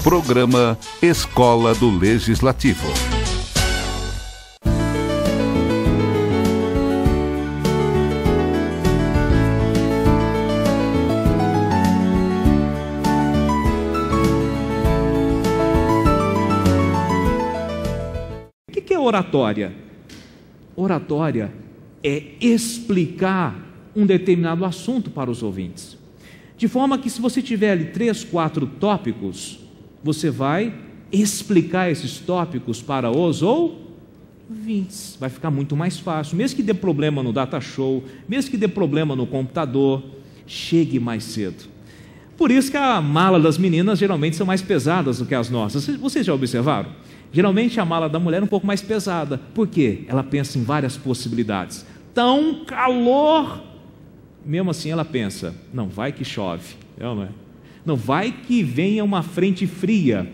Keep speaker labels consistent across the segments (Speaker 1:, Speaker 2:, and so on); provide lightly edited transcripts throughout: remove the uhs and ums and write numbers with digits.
Speaker 1: Programa Escola do Legislativo.
Speaker 2: O que é oratória? Oratória é explicar um determinado assunto para os ouvintes. De forma que, se você tiver ali 3, 4 tópicos, você vai explicar esses tópicos para os ouvintes. Vai ficar muito mais fácil. Mesmo que dê problema no data show, mesmo que dê problema no computador, chegue mais cedo. Por isso que a mala das meninas geralmente são mais pesadas do que as nossas. Vocês já observaram? Geralmente a mala da mulher é um pouco mais pesada. Por quê? Ela pensa em várias possibilidades. Tão calor! Mesmo assim ela pensa, não vai que chove, não é? Não vai que venha uma frente fria.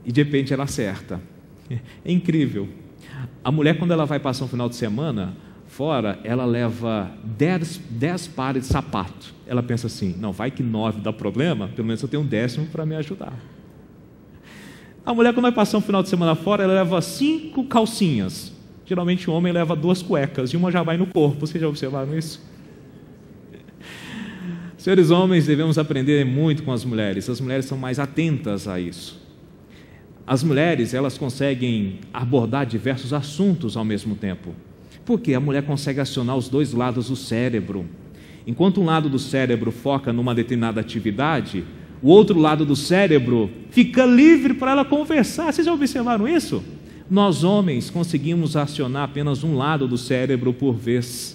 Speaker 2: E de repente ela acerta. É incrível. A mulher, quando ela vai passar um final de semana fora, ela leva 10 pares de sapato. Ela pensa assim, não vai que 9 dá problema, pelo menos eu tenho um 10º para me ajudar. A mulher, quando vai passar um final de semana fora, ela leva 5 calcinhas. Geralmente o homem leva 2 cuecas e uma já vai no corpo. Vocês já observaram isso? Senhores homens, devemos aprender muito com as mulheres. As mulheres são mais atentas a isso. As mulheres, elas conseguem abordar diversos assuntos ao mesmo tempo. Porque a mulher consegue acionar os 2 lados do cérebro. Enquanto um lado do cérebro foca numa determinada atividade, o outro lado do cérebro fica livre para ela conversar. Vocês já observaram isso? Nós homens conseguimos acionar apenas um lado do cérebro por vez.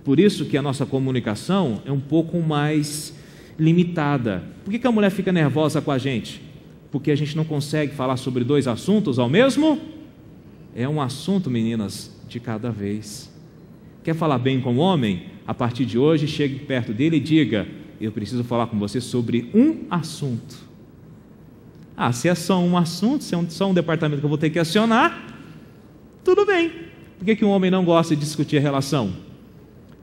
Speaker 2: Por isso que a nossa comunicação é um pouco mais limitada. Por que a mulher fica nervosa com a gente? Porque a gente não consegue falar sobre 2 assuntos ao mesmo? É um assunto, meninas, de cada vez. Quer falar bem com o homem? A partir de hoje, chegue perto dele e diga, eu preciso falar com você sobre um assunto. Ah, se é só um assunto, se é só um departamento que eu vou ter que acionar, tudo bem. Por que um homem não gosta de discutir a relação?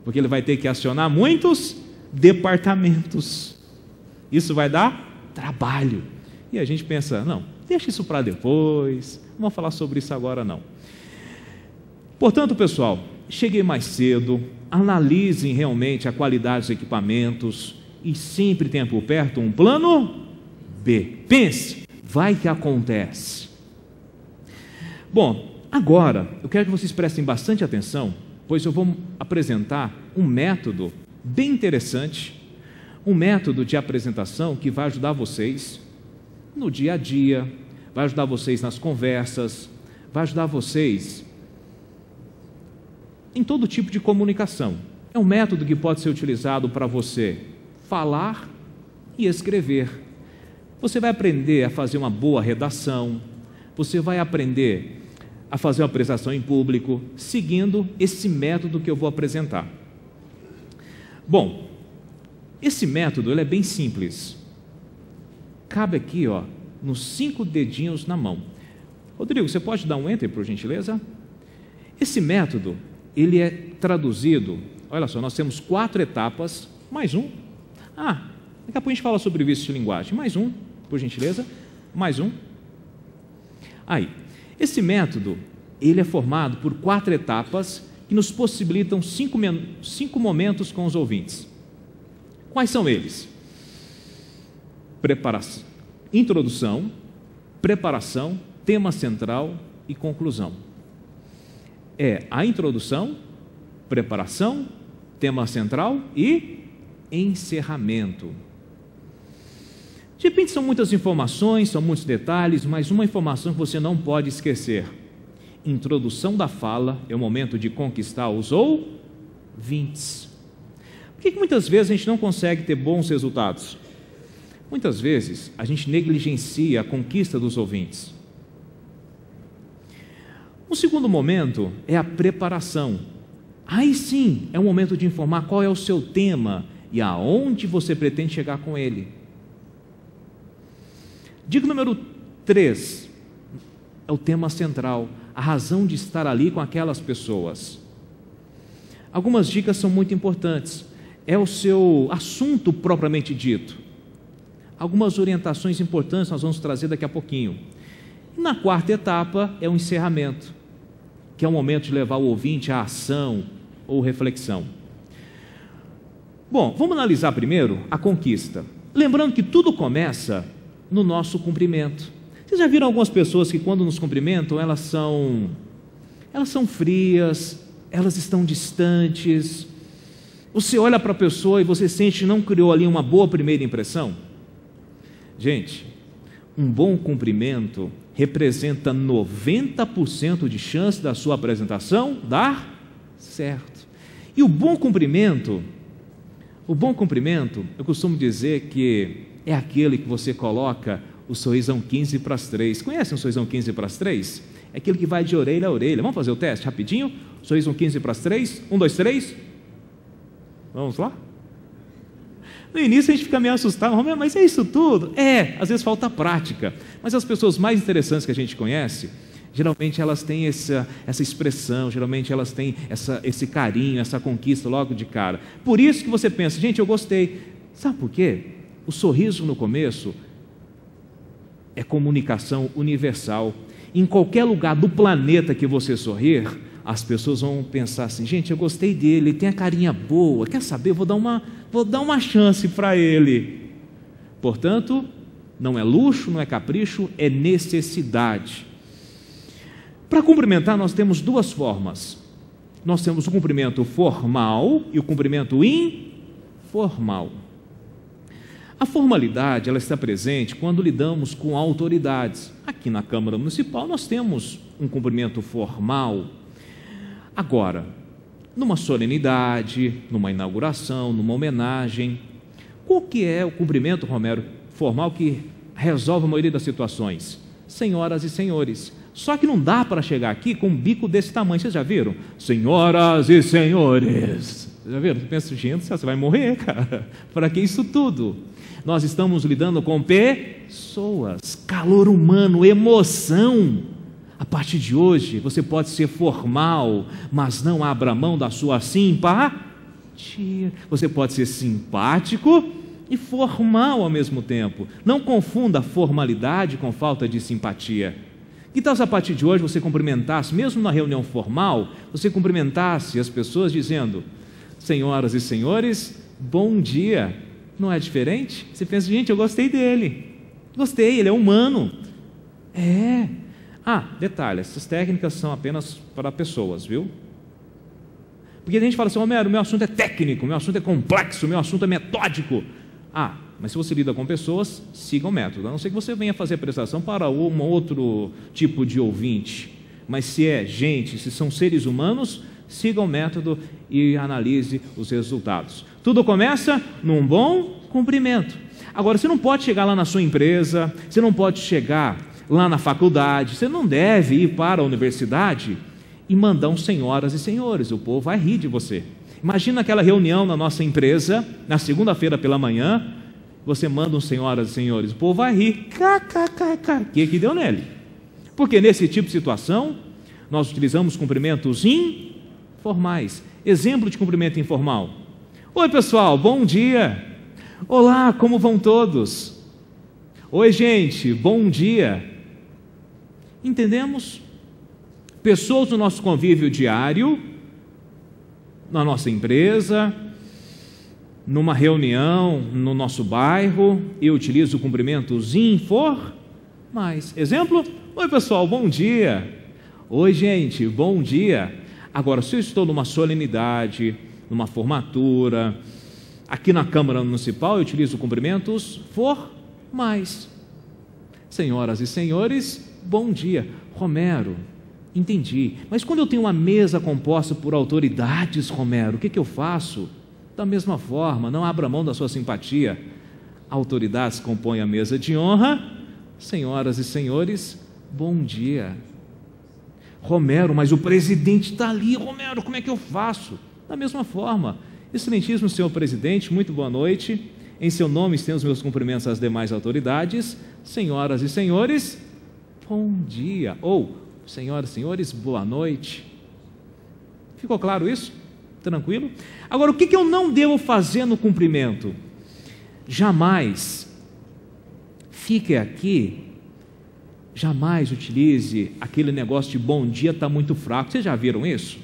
Speaker 2: Porque ele vai ter que acionar muitos departamentos. Isso vai dar trabalho. E a gente pensa, não, deixa isso para depois, não vamos falar sobre isso agora não. Portanto, pessoal, cheguei mais cedo, analisem realmente a qualidade dos equipamentos e sempre tenha por perto um plano B. Pense, vai que acontece. Bom, agora eu quero que vocês prestem bastante atenção, pois eu vou apresentar um método bem interessante, um método de apresentação que vai ajudar vocês no dia a dia, vai ajudar vocês nas conversas, vai ajudar vocês em todo tipo de comunicação. É um método que pode ser utilizado para você falar e escrever. Você vai aprender a fazer uma boa redação, você vai aprender a fazer uma apresentação em público, seguindo esse método que eu vou apresentar. Bom, esse método ele é bem simples. Cabe aqui, ó, nos 5 dedinhos na mão. Rodrigo, você pode dar um enter, por gentileza? Esse método, ele é traduzido, olha só, nós temos 4 etapas, mais um. Daqui a pouco a gente fala sobre vícios de linguagem. Mais um, por gentileza. Mais um. Aí, esse método, ele é formado por 4 etapas que nos possibilitam 5 momentos com os ouvintes. Quais são eles? Preparação, introdução, preparação, tema central e conclusão. É a introdução, preparação, tema central e encerramento. De repente são muitas informações, são muitos detalhes, mas uma informação que você não pode esquecer. Introdução da fala é o momento de conquistar os ouvintes. Por que muitas vezes a gente não consegue ter bons resultados? Muitas vezes a gente negligencia a conquista dos ouvintes. O segundo momento é a preparação. Aí sim é o momento de informar qual é o seu tema e aonde você pretende chegar com ele. Dica número 3 é o tema central, a razão de estar ali com aquelas pessoas. Algumas dicas são muito importantes. é o seu assunto propriamente dito. Algumas orientações importantes nós vamos trazer daqui a pouquinho. E na quarta etapa é o encerramento, que é o momento de levar o ouvinte à ação ou reflexão. Bom, vamos analisar primeiro a conquista. Lembrando que tudo começa no nosso cumprimento. Vocês já viram algumas pessoas que quando nos cumprimentam, elas são frias, elas estão distantes. Você olha para a pessoa e você sente que não criou ali uma boa primeira impressão? Gente, um bom cumprimento representa 90% de chance da sua apresentação dar certo. E o bom cumprimento, eu costumo dizer que é aquele que você coloca o sorrisão 15 para as 3. Conhecem o sorrisão 15 para as 3? É aquele que vai de orelha a orelha. Vamos fazer o teste rapidinho? Sorrisão 15 para as 3. 1, 2, 3. Vamos lá? No início a gente fica meio assustado, mas é isso tudo? Às vezes falta prática. Mas as pessoas mais interessantes que a gente conhece, geralmente elas têm essa expressão, geralmente elas têm esse carinho, essa conquista logo de cara. Por isso que você pensa, gente, eu gostei. Sabe por quê? O sorriso no começo é comunicação universal. Em qualquer lugar do planeta que você sorrir, as pessoas vão pensar assim, gente, eu gostei dele, ele tem a carinha boa, quer saber, vou dar uma chance para ele. Portanto, não é luxo, não é capricho, é necessidade. Para cumprimentar, nós temos duas formas. Nós temos o cumprimento formal e o cumprimento informal. A formalidade, ela está presente quando lidamos com autoridades. Aqui na Câmara Municipal nós temos um cumprimento formal. Agora, numa solenidade, numa inauguração, numa homenagem, qual que é o cumprimento, Romero, formal que resolve a maioria das situações? Senhoras e senhores. Só que não dá para chegar aqui com um bico desse tamanho, vocês já viram? Senhoras e senhores. Já viram? Você pensa, gente, você vai morrer, cara. Para que isso tudo? Nós estamos lidando com pessoas, calor humano, emoção. A partir de hoje, você pode ser formal, mas não abra mão da sua simpatia. Você pode ser simpático e formal ao mesmo tempo. Não confunda formalidade com falta de simpatia. Que tal se a partir de hoje você cumprimentasse, mesmo na reunião formal, você cumprimentasse as pessoas dizendo, senhoras e senhores, bom dia. Não é diferente? Você pensa, gente, eu gostei dele. Gostei, ele é humano. Detalhe, essas técnicas são apenas para pessoas, viu? Porque a gente fala assim, Romero, meu assunto é técnico, meu assunto é complexo, meu assunto é metódico. Mas se você lida com pessoas, siga o método. A não ser que você venha fazer a prestação para um outro tipo de ouvinte. Mas se é gente, se são seres humanos, siga o método e analise os resultados. Tudo começa num bom cumprimento. Agora, você não pode chegar lá na sua empresa, você não pode chegar lá na faculdade, você não deve ir para a universidade e mandar um senhoras e senhores, o povo vai rir de você. Imagina aquela reunião na nossa empresa, na segunda-feira pela manhã, você manda um senhoras e senhores, o povo vai rir, o que deu nele? Porque nesse tipo de situação, nós utilizamos cumprimentos informais. Exemplo de cumprimento informal. Oi pessoal, bom dia. Olá, como vão todos? Oi gente, bom dia. Entendemos? Pessoas do nosso convívio diário, na nossa empresa, numa reunião, no nosso bairro, eu utilizo cumprimentos informais. Exemplo? Oi pessoal, bom dia. Oi gente, bom dia. Agora, se eu estou numa solenidade, numa formatura, aqui na Câmara Municipal, eu utilizo cumprimentos formais. Senhoras e senhores, bom dia. Romero, entendi. Mas quando eu tenho uma mesa composta por autoridades, Romero, o que eu faço? Da mesma forma, não abra mão da sua simpatia. Autoridades compõem a mesa de honra. Senhoras e senhores, bom dia. Romero, mas o presidente está ali. Romero, como é que eu faço? Da mesma forma. Excelentíssimo senhor presidente, muito boa noite. Em seu nome estendo os meus cumprimentos às demais autoridades. Senhoras e senhores, bom dia. Ou, senhoras e senhores, boa noite. Ficou claro isso? Tranquilo? Agora, o que eu não devo fazer no cumprimento? Jamais fique aqui, jamais utilize aquele negócio de bom dia está muito fraco. Vocês já viram isso?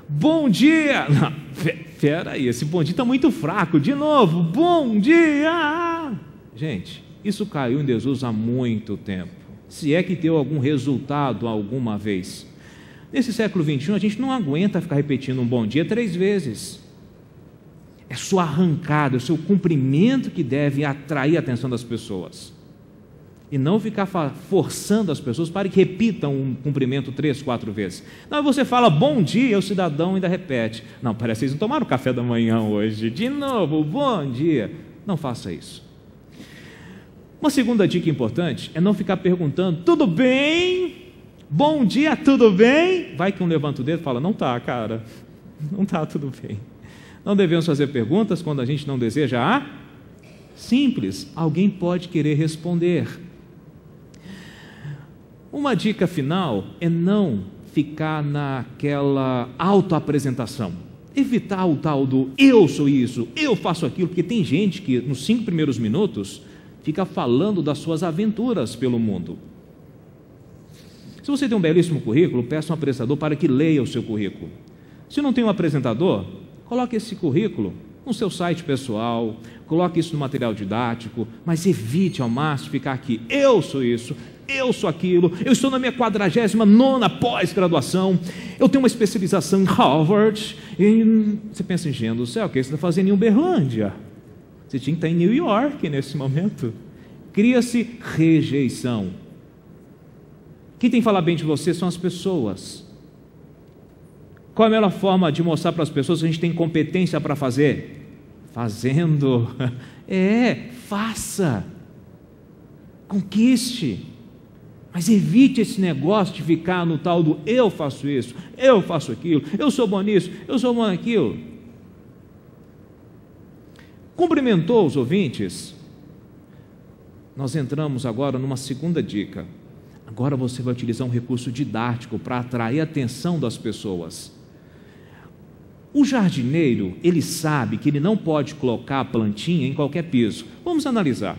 Speaker 2: Bom dia! Não, espera aí, esse bom dia está muito fraco. De novo, bom dia! Gente, isso caiu em desuso há muito tempo. Se é que deu algum resultado alguma vez. Nesse século XXI, a gente não aguenta ficar repetindo um bom dia 3 vezes. É sua arrancada, é o seu cumprimento que deve atrair a atenção das pessoas. E não ficar forçando as pessoas para que repitam um cumprimento 3, 4 vezes. Não, você fala bom dia, o cidadão ainda repete. Não, parece que vocês não tomaram café da manhã hoje. De novo, bom dia. Não faça isso. Uma segunda dica importante é não ficar perguntando, tudo bem? Bom dia, tudo bem? Vai que um levanta o dedo e fala, não está, cara, não está tudo bem. Não devemos fazer perguntas quando a gente não deseja simples, alguém pode querer responder. Uma dica final é não ficar naquela autoapresentação, evitar o tal do eu sou isso, eu faço aquilo, porque tem gente que nos 5 primeiros minutos fica falando das suas aventuras pelo mundo. Se você tem um belíssimo currículo, peça um apresentador para que leia o seu currículo. Se não tem um apresentador, coloque esse currículo no seu site pessoal, coloque isso no material didático, mas evite ao máximo ficar aqui, eu sou isso, eu sou aquilo, eu estou na minha 49ª pós-graduação, eu tenho uma especialização em Harvard, e você pensa, ingênuo do céu, o que você está fazendo em Uberlândia? Você tinha que estar em New York nesse momento. Cria-se rejeição. Quem tem que falar bem de você são as pessoas. Qual é a melhor forma de mostrar para as pessoas que a gente tem competência para fazer? Fazendo. Faça. Conquiste. Mas evite esse negócio de ficar no tal do eu faço isso, eu faço aquilo, eu sou bom nisso, eu sou bom naquilo. Cumprimentou os ouvintes? Nós entramos agora numa segunda dica. Agora você vai utilizar um recurso didático para atrair a atenção das pessoas. O jardineiro, ele sabe que ele não pode colocar a plantinha em qualquer piso. Vamos analisar.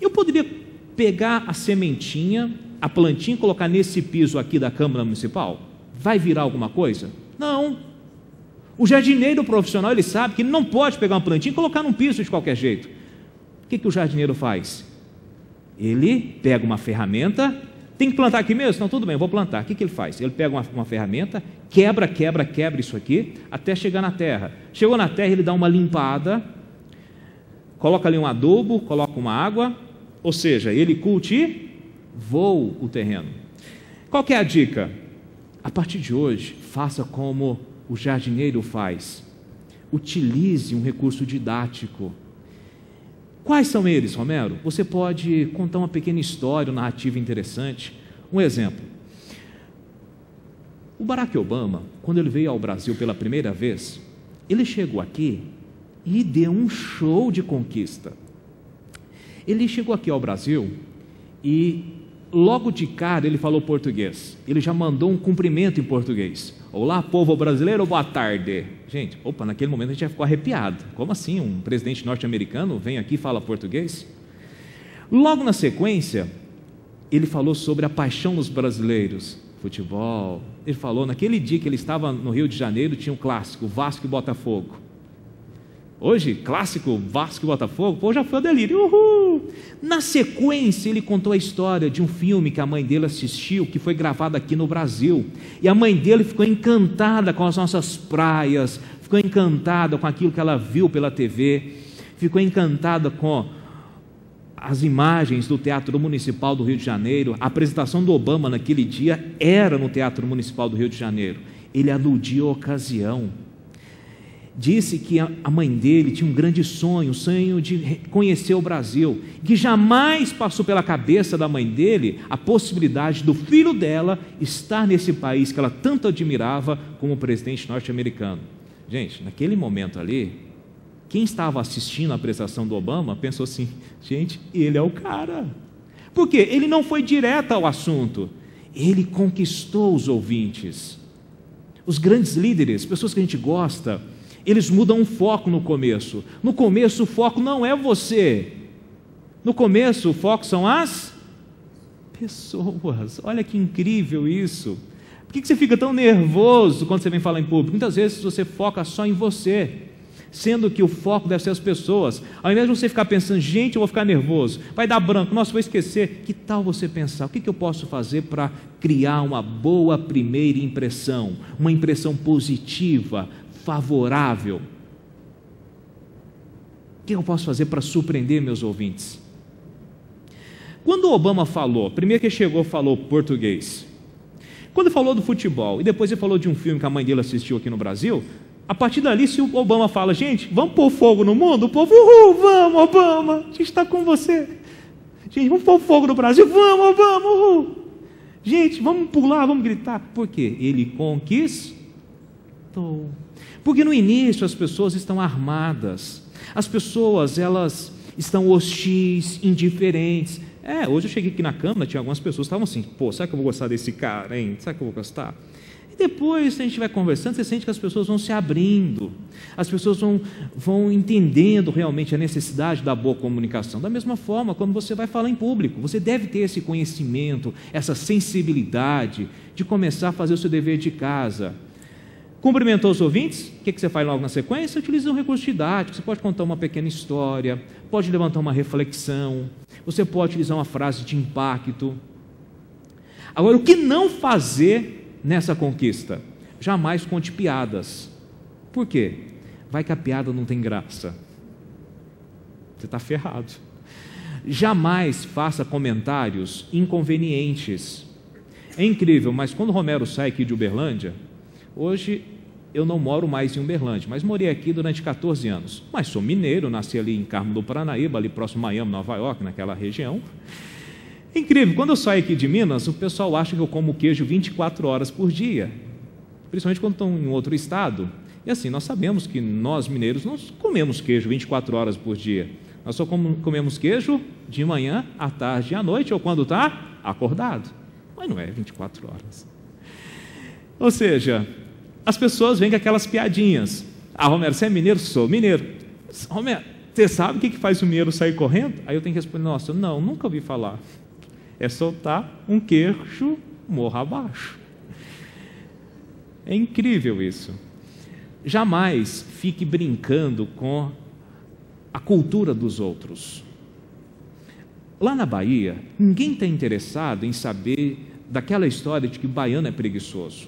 Speaker 2: Eu poderia pegar a sementinha, a plantinha e colocar nesse piso aqui da Câmara Municipal? Vai virar alguma coisa? Não. O jardineiro profissional, ele sabe que ele não pode pegar uma plantinha e colocar num piso de qualquer jeito. O que o jardineiro faz? Ele pega uma ferramenta, tem que plantar aqui mesmo? Não, tudo bem, eu vou plantar. O que ele faz? Ele pega uma ferramenta, quebra isso aqui, até chegar na terra. Chegou na terra, ele dá uma limpada, coloca ali um adubo, coloca uma água, ou seja, ele cultivou o terreno. Qual que é a dica? A partir de hoje, faça como o jardineiro faz. Utilize um recurso didático. Quais são eles, Romero? Você pode contar uma pequena história, uma narrativa interessante. Um exemplo. O Barack Obama, quando ele veio ao Brasil pela primeira vez, ele chegou aqui e deu um show de conquista. Ele chegou aqui ao Brasil e logo de cara ele falou português. Ele já mandou um cumprimento em português. Olá, povo brasileiro, boa tarde. Gente, naquele momento a gente já ficou arrepiado. Como assim um presidente norte-americano vem aqui e fala português? Logo na sequência, ele falou sobre a paixão dos brasileiros, futebol. Ele falou, naquele dia que ele estava no Rio de Janeiro, tinha um clássico, Vasco e Botafogo. Hoje, clássico, Vasco e Botafogo, pô, já foi o delírio, uhul! Na sequência, ele contou a história de um filme que a mãe dele assistiu, que foi gravado aqui no Brasil, e a mãe dele ficou encantada com as nossas praias, ficou encantada com aquilo que ela viu pela TV, ficou encantada com as imagens do Teatro Municipal do Rio de Janeiro. A apresentação do Obama naquele dia era no Teatro Municipal do Rio de Janeiro. Ele aludiu à ocasião. Disse que a mãe dele tinha um grande sonho, o sonho de conhecer o Brasil, que jamais passou pela cabeça da mãe dele a possibilidade do filho dela estar nesse país que ela tanto admirava como o presidente norte-americano. Gente, naquele momento ali, quem estava assistindo a apresentação do Obama pensou assim, gente, ele é o cara. Por quê? Ele não foi direto ao assunto, ele conquistou os ouvintes. Os grandes líderes, pessoas que a gente gosta, eles mudam o foco no começo. No começo o foco não é você. No começo o foco são as pessoas. Olha que incrível isso. Por que você fica tão nervoso quando você vem falar em público? Muitas vezes você foca só em você, sendo que o foco deve ser as pessoas. Ao invés de você ficar pensando, gente, eu vou ficar nervoso, vai dar branco, nossa, vou esquecer. Que tal você pensar, o que eu posso fazer para criar uma boa primeira impressão, uma impressão positiva, favorável? O que eu posso fazer para surpreender meus ouvintes? Quando o Obama falou, primeiro que ele chegou, falou português. Quando falou do futebol, e depois ele falou de um filme que a mãe dele assistiu aqui no Brasil, a partir dali, se o Obama fala, gente, vamos pôr fogo no mundo, o povo, vamos, Obama, a gente está com você. Gente, vamos pôr fogo no Brasil, vamos, Obama, gente, vamos pular, vamos gritar. Por quê? Ele conquistou. Porque no início as pessoas estão armadas, as pessoas, elas estão hostis, indiferentes. Hoje eu cheguei aqui na Câmara, tinha algumas pessoas que estavam assim, pô, será que eu vou gostar desse cara, hein? Será que eu vou gostar? E depois, a gente vai conversando, você sente que as pessoas vão se abrindo, as pessoas vão entendendo realmente a necessidade da boa comunicação. Da mesma forma, quando você vai falar em público, você deve ter esse conhecimento, essa sensibilidade de começar a fazer o seu dever de casa. Cumprimentou os ouvintes, o que você faz logo na sequência? Utiliza um recurso didático, você pode contar uma pequena história, pode levantar uma reflexão, você pode utilizar uma frase de impacto. Agora, o que não fazer nessa conquista? Jamais conte piadas. Por quê? Vai que a piada não tem graça. Você está ferrado. Jamais faça comentários inconvenientes. É incrível, mas quando o Romero sai aqui de Uberlândia, hoje eu não moro mais em Uberlândia, mas morei aqui durante 14 anos. Mas sou mineiro, nasci ali em Carmo do Paranaíba, ali próximo a Miami, Nova York, naquela região. Incrível, quando eu saio aqui de Minas, o pessoal acha que eu como queijo 24 horas por dia, principalmente quando estão em outro estado. E assim, nós sabemos que nós mineiros não comemos queijo 24 horas por dia. Nós só comemos queijo de manhã, à tarde e à noite, ou quando está acordado. Mas não é 24 horas. Ou seja, as pessoas vêm com aquelas piadinhas. Romero, você é mineiro? Sou mineiro. Romero, você sabe o que faz o mineiro sair correndo? Aí eu tenho que responder, nossa, não, nunca ouvi falar. É soltar um queixo morro abaixo. É incrível isso. Jamais fique brincando com a cultura dos outros. Lá na Bahia, ninguém está interessado em saber daquela história de que o baiano é preguiçoso.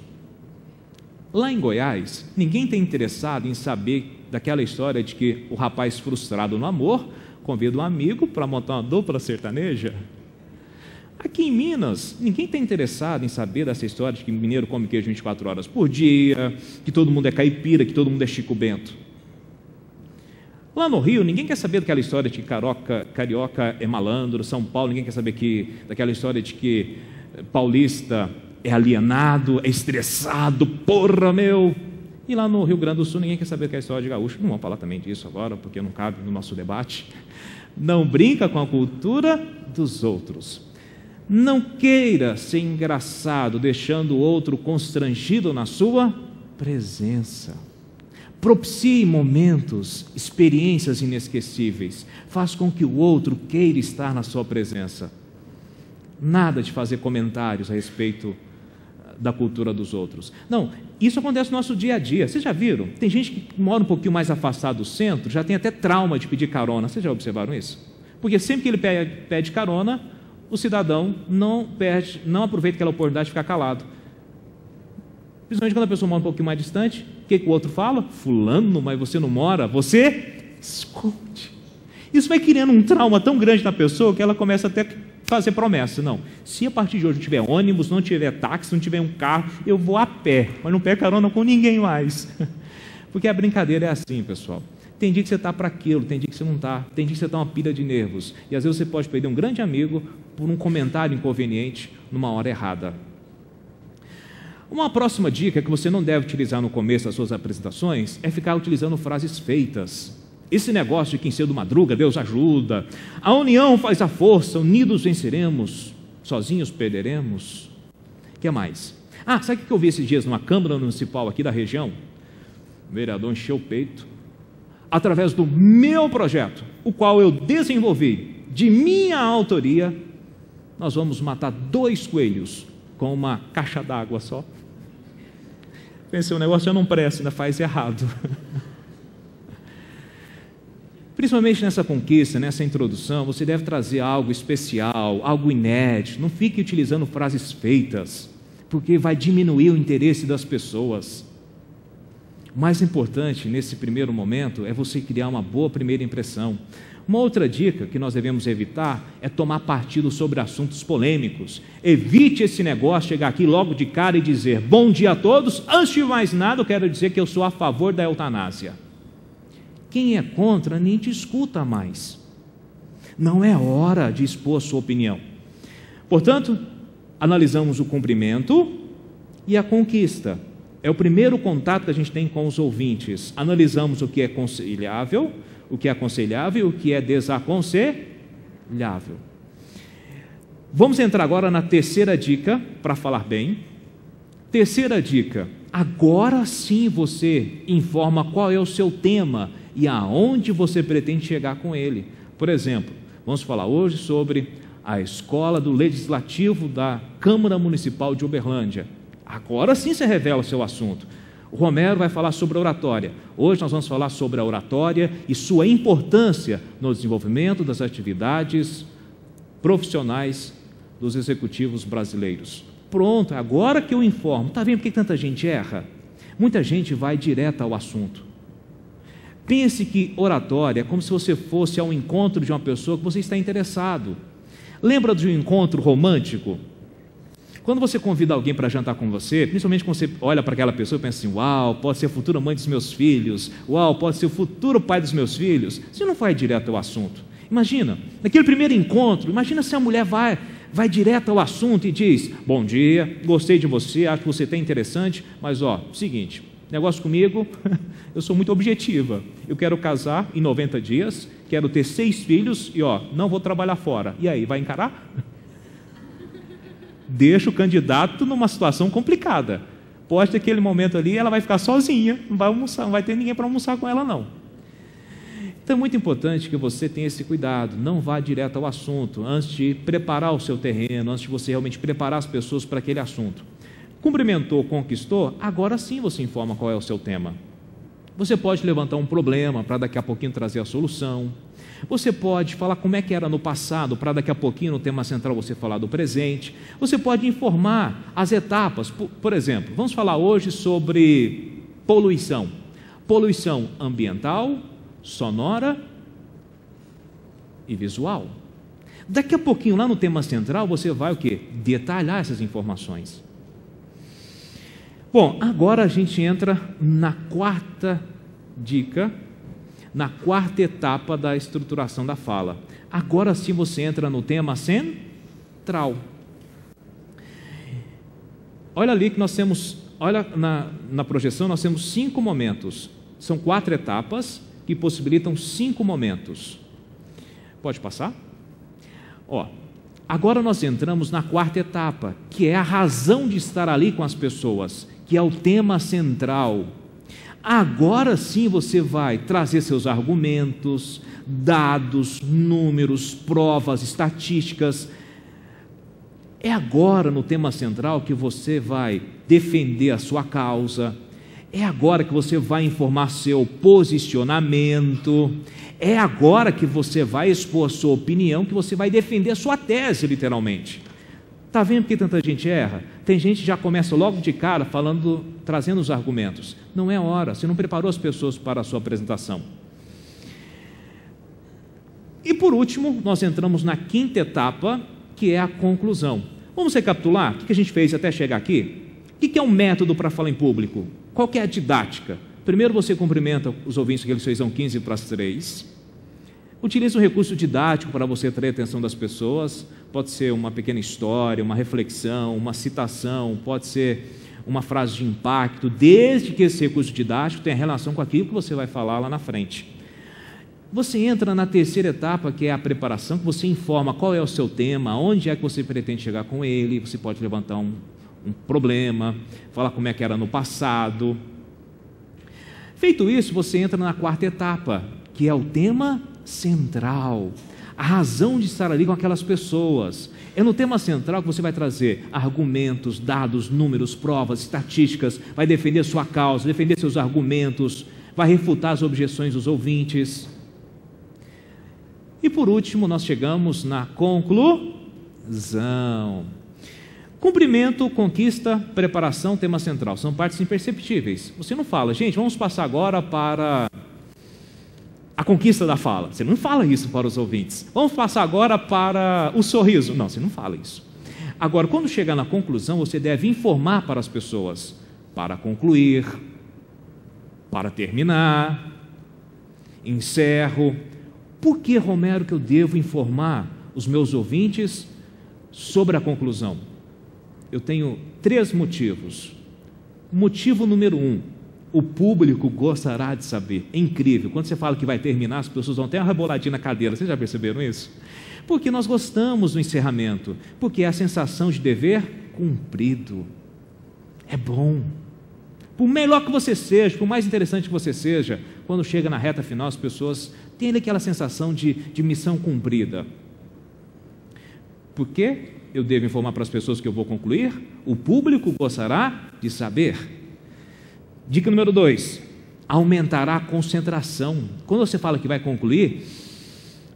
Speaker 2: Lá em Goiás, ninguém está interessado em saber daquela história de que o rapaz frustrado no amor convida um amigo para montar uma dupla sertaneja. Aqui em Minas, ninguém está interessado em saber dessa história de que mineiro come queijo 24 horas por dia, que todo mundo é caipira, que todo mundo é Chico Bento. Lá no Rio, ninguém quer saber daquela história de que carioca é malandro, São Paulo, ninguém quer saber daquela história de que paulista é alienado, é estressado, porra, meu. E lá no Rio Grande do Sul, ninguém quer saber daquela história de gaúcho. Não vamos falar também disso agora, porque não cabe no nosso debate. Não brinca com a cultura dos outros. Não queira ser engraçado, deixando o outro constrangido na sua presença. Propicie momentos, experiências inesquecíveis. Faz com que o outro queira estar na sua presença. Nada de fazer comentários a respeito da cultura dos outros. Não, isso acontece no nosso dia a dia. Vocês já viram? Tem gente que mora um pouquinho mais afastado do centro, já tem até trauma de pedir carona. Vocês já observaram isso? Porque sempre que ele pede carona, o cidadão não aproveita aquela oportunidade de ficar calado. Principalmente quando a pessoa mora um pouquinho mais distante, o que o outro fala? Fulano, mas você não mora, você esconde. Isso vai criando um trauma tão grande na pessoa que ela começa até a fazer promessa. Não, se a partir de hoje não tiver ônibus, não tiver táxi, não tiver um carro, eu vou a pé, mas não pego carona com ninguém mais. Porque a brincadeira é assim, pessoal. Tem dia que você está para aquilo, tem dia que você não está, tem dia que você está uma pilha de nervos. E às vezes você pode perder um grande amigo por um comentário inconveniente numa hora errada. Uma próxima dica que você não deve utilizar no começo das suas apresentações é ficar utilizando frases feitas. Esse negócio de quem cedo madruga, Deus ajuda. A união faz a força, unidos venceremos, sozinhos perderemos. O que mais? Sabe o que eu vi esses dias numa Câmara Municipal aqui da região? O vereador encheu o peito. Através do meu projeto, o qual eu desenvolvi, de minha autoria, nós vamos matar 2 coelhos com uma caixa d'água só. Pensei, o negócio já não presta, ainda faz errado. Principalmente nessa conquista, nessa introdução, você deve trazer algo especial, algo inédito. Não fique utilizando frases feitas, porque vai diminuir o interesse das pessoas. O mais importante nesse primeiro momento é você criar uma boa primeira impressão. Uma outra dica que nós devemos evitar é tomar partido sobre assuntos polêmicos. Evite esse negócio, chegar aqui logo de cara e dizer bom dia a todos. Antes de mais nada, eu quero dizer que eu sou a favor da eutanásia. Quem é contra nem te escuta mais. Não é hora de expor sua opinião. Portanto, analisamos o cumprimento e a conquista. É o primeiro contato que a gente tem com os ouvintes. Analisamos o que é aconselhável, o que é aconselhável e o que é desaconselhável. Vamos entrar agora na terceira dica, para falar bem. Terceira dica: agora sim você informa qual é o seu tema e aonde você pretende chegar com ele. Por exemplo, vamos falar hoje sobre a Escola do Legislativo da Câmara Municipal de Uberlândia. Agora sim você revela o seu assunto. O Romero vai falar sobre a oratória. Hoje nós vamos falar sobre a oratória e sua importância no desenvolvimento das atividades profissionais dos executivos brasileiros. Pronto, agora que eu informo. Está vendo por que tanta gente erra? Muita gente vai direto ao assunto. Pense que oratória é como se você fosse ao encontro de uma pessoa que você está interessado. Lembra de um encontro romântico? Quando você convida alguém para jantar com você, principalmente quando você olha para aquela pessoa e pensa assim, uau, pode ser a futura mãe dos meus filhos, uau, pode ser o futuro pai dos meus filhos, você não vai direto ao assunto. Imagina, naquele primeiro encontro, imagina se a mulher vai direto ao assunto e diz, bom dia, gostei de você, acho que você está interessante, mas seguinte, negócio comigo, eu sou muito objetiva, eu quero casar em 90 dias, quero ter 6 filhos e não vou trabalhar fora. E aí, vai encarar? Deixa o candidato numa situação complicada. Pode ter aquele momento ali, ela vai ficar sozinha, não vai almoçar, não vai ter ninguém para almoçar com ela não. Então é muito importante que você tenha esse cuidado, não vá direto ao assunto, antes de preparar o seu terreno, antes de você realmente preparar as pessoas para aquele assunto. Cumprimentou, conquistou, agora sim você informa qual é o seu tema. Você pode levantar um problema para daqui a pouquinho trazer a solução. Você pode falar como é que era no passado, para daqui a pouquinho no tema central você falar do presente. Você pode informar as etapas. Por exemplo, vamos falar hoje sobre poluição. Poluição ambiental, sonora e visual. Daqui a pouquinho lá no tema central você vai o quê? Detalhar essas informações. Bom, agora a gente entra na quarta dica, na quarta etapa da estruturação da fala. Agora sim você entra no tema central. Olha ali que nós temos, olha na projeção, nós temos 5 momentos. São 4 etapas que possibilitam 5 momentos. Pode passar? Agora nós entramos na quarta etapa, que é a razão de estar ali com as pessoas, que é o tema central. Agora sim você vai trazer seus argumentos, dados, números, provas, estatísticas. É agora no tema central que você vai defender a sua causa. É agora que você vai informar seu posicionamento. É agora que você vai expor a sua opinião, que você vai defender a sua tese, literalmente. Está vendo por que tanta gente erra? Tem gente que já começa logo de cara trazendo os argumentos. Não é hora, você não preparou as pessoas para a sua apresentação. E por último, nós entramos na quinta etapa, que é a conclusão. Vamos recapitular o que a gente fez até chegar aqui? O que é um método para falar em público? Qual que é a didática? Primeiro você cumprimenta os ouvintes que eles são 15 para as 3. Utilize um recurso didático para você atrair a atenção das pessoas. Pode ser uma pequena história, uma reflexão, uma citação, pode ser uma frase de impacto, desde que esse recurso didático tenha relação com aquilo que você vai falar lá na frente. Você entra na terceira etapa, que é a preparação, que você informa qual é o seu tema, onde é que você pretende chegar com ele. Você pode levantar um problema, falar como é que era no passado. Feito isso, você entra na quarta etapa, que é o tema central, a razão de estar ali com aquelas pessoas. É no tema central que você vai trazer argumentos, dados, números, provas, estatísticas, vai defender sua causa, defender seus argumentos, vai refutar as objeções dos ouvintes. E por último, nós chegamos na conclusão. Cumprimento, conquista, preparação, tema central. São partes imperceptíveis. Você não fala, gente, vamos passar agora para a conquista da fala. Você não fala isso para os ouvintes. Vamos passar agora para o sorriso. Não, você não fala isso. Agora, quando chegar na conclusão, você deve informar para as pessoas. Para concluir, para terminar, encerro. Por que, Romero, que eu devo informar os meus ouvintes sobre a conclusão? Eu tenho 3 motivos. Motivo número 1, o público gostará de saber. É incrível, quando você fala que vai terminar, as pessoas vão ter uma reboladinha na cadeira. Vocês já perceberam isso? Porque nós gostamos do encerramento, porque é a sensação de dever cumprido. É bom. Por melhor que você seja, por mais interessante que você seja, quando chega na reta final, as pessoas têm aquela sensação de missão cumprida. Por quê? Eu devo informar para as pessoas que eu vou concluir? O público gostará de saber. Dica número 2, aumentará a concentração. Quando você fala que vai concluir,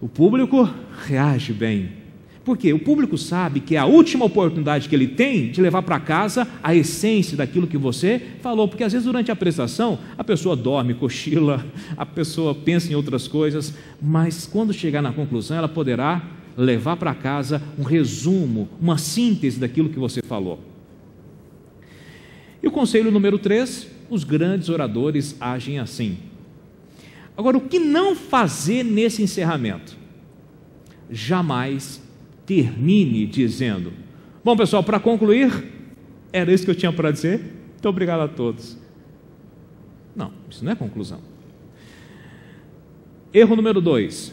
Speaker 2: o público reage bem. Por quê? O público sabe que é a última oportunidade que ele tem de levar para casa a essência daquilo que você falou, porque às vezes durante a apresentação a pessoa dorme, cochila, a pessoa pensa em outras coisas, mas quando chegar na conclusão ela poderá levar para casa um resumo, uma síntese daquilo que você falou. E o conselho número 3, os grandes oradores agem assim. Agora, o que não fazer nesse encerramento? Jamais termine dizendo: bom, pessoal, para concluir, era isso que eu tinha para dizer, muito obrigado a todos. Não, isso não é conclusão. Erro número 2,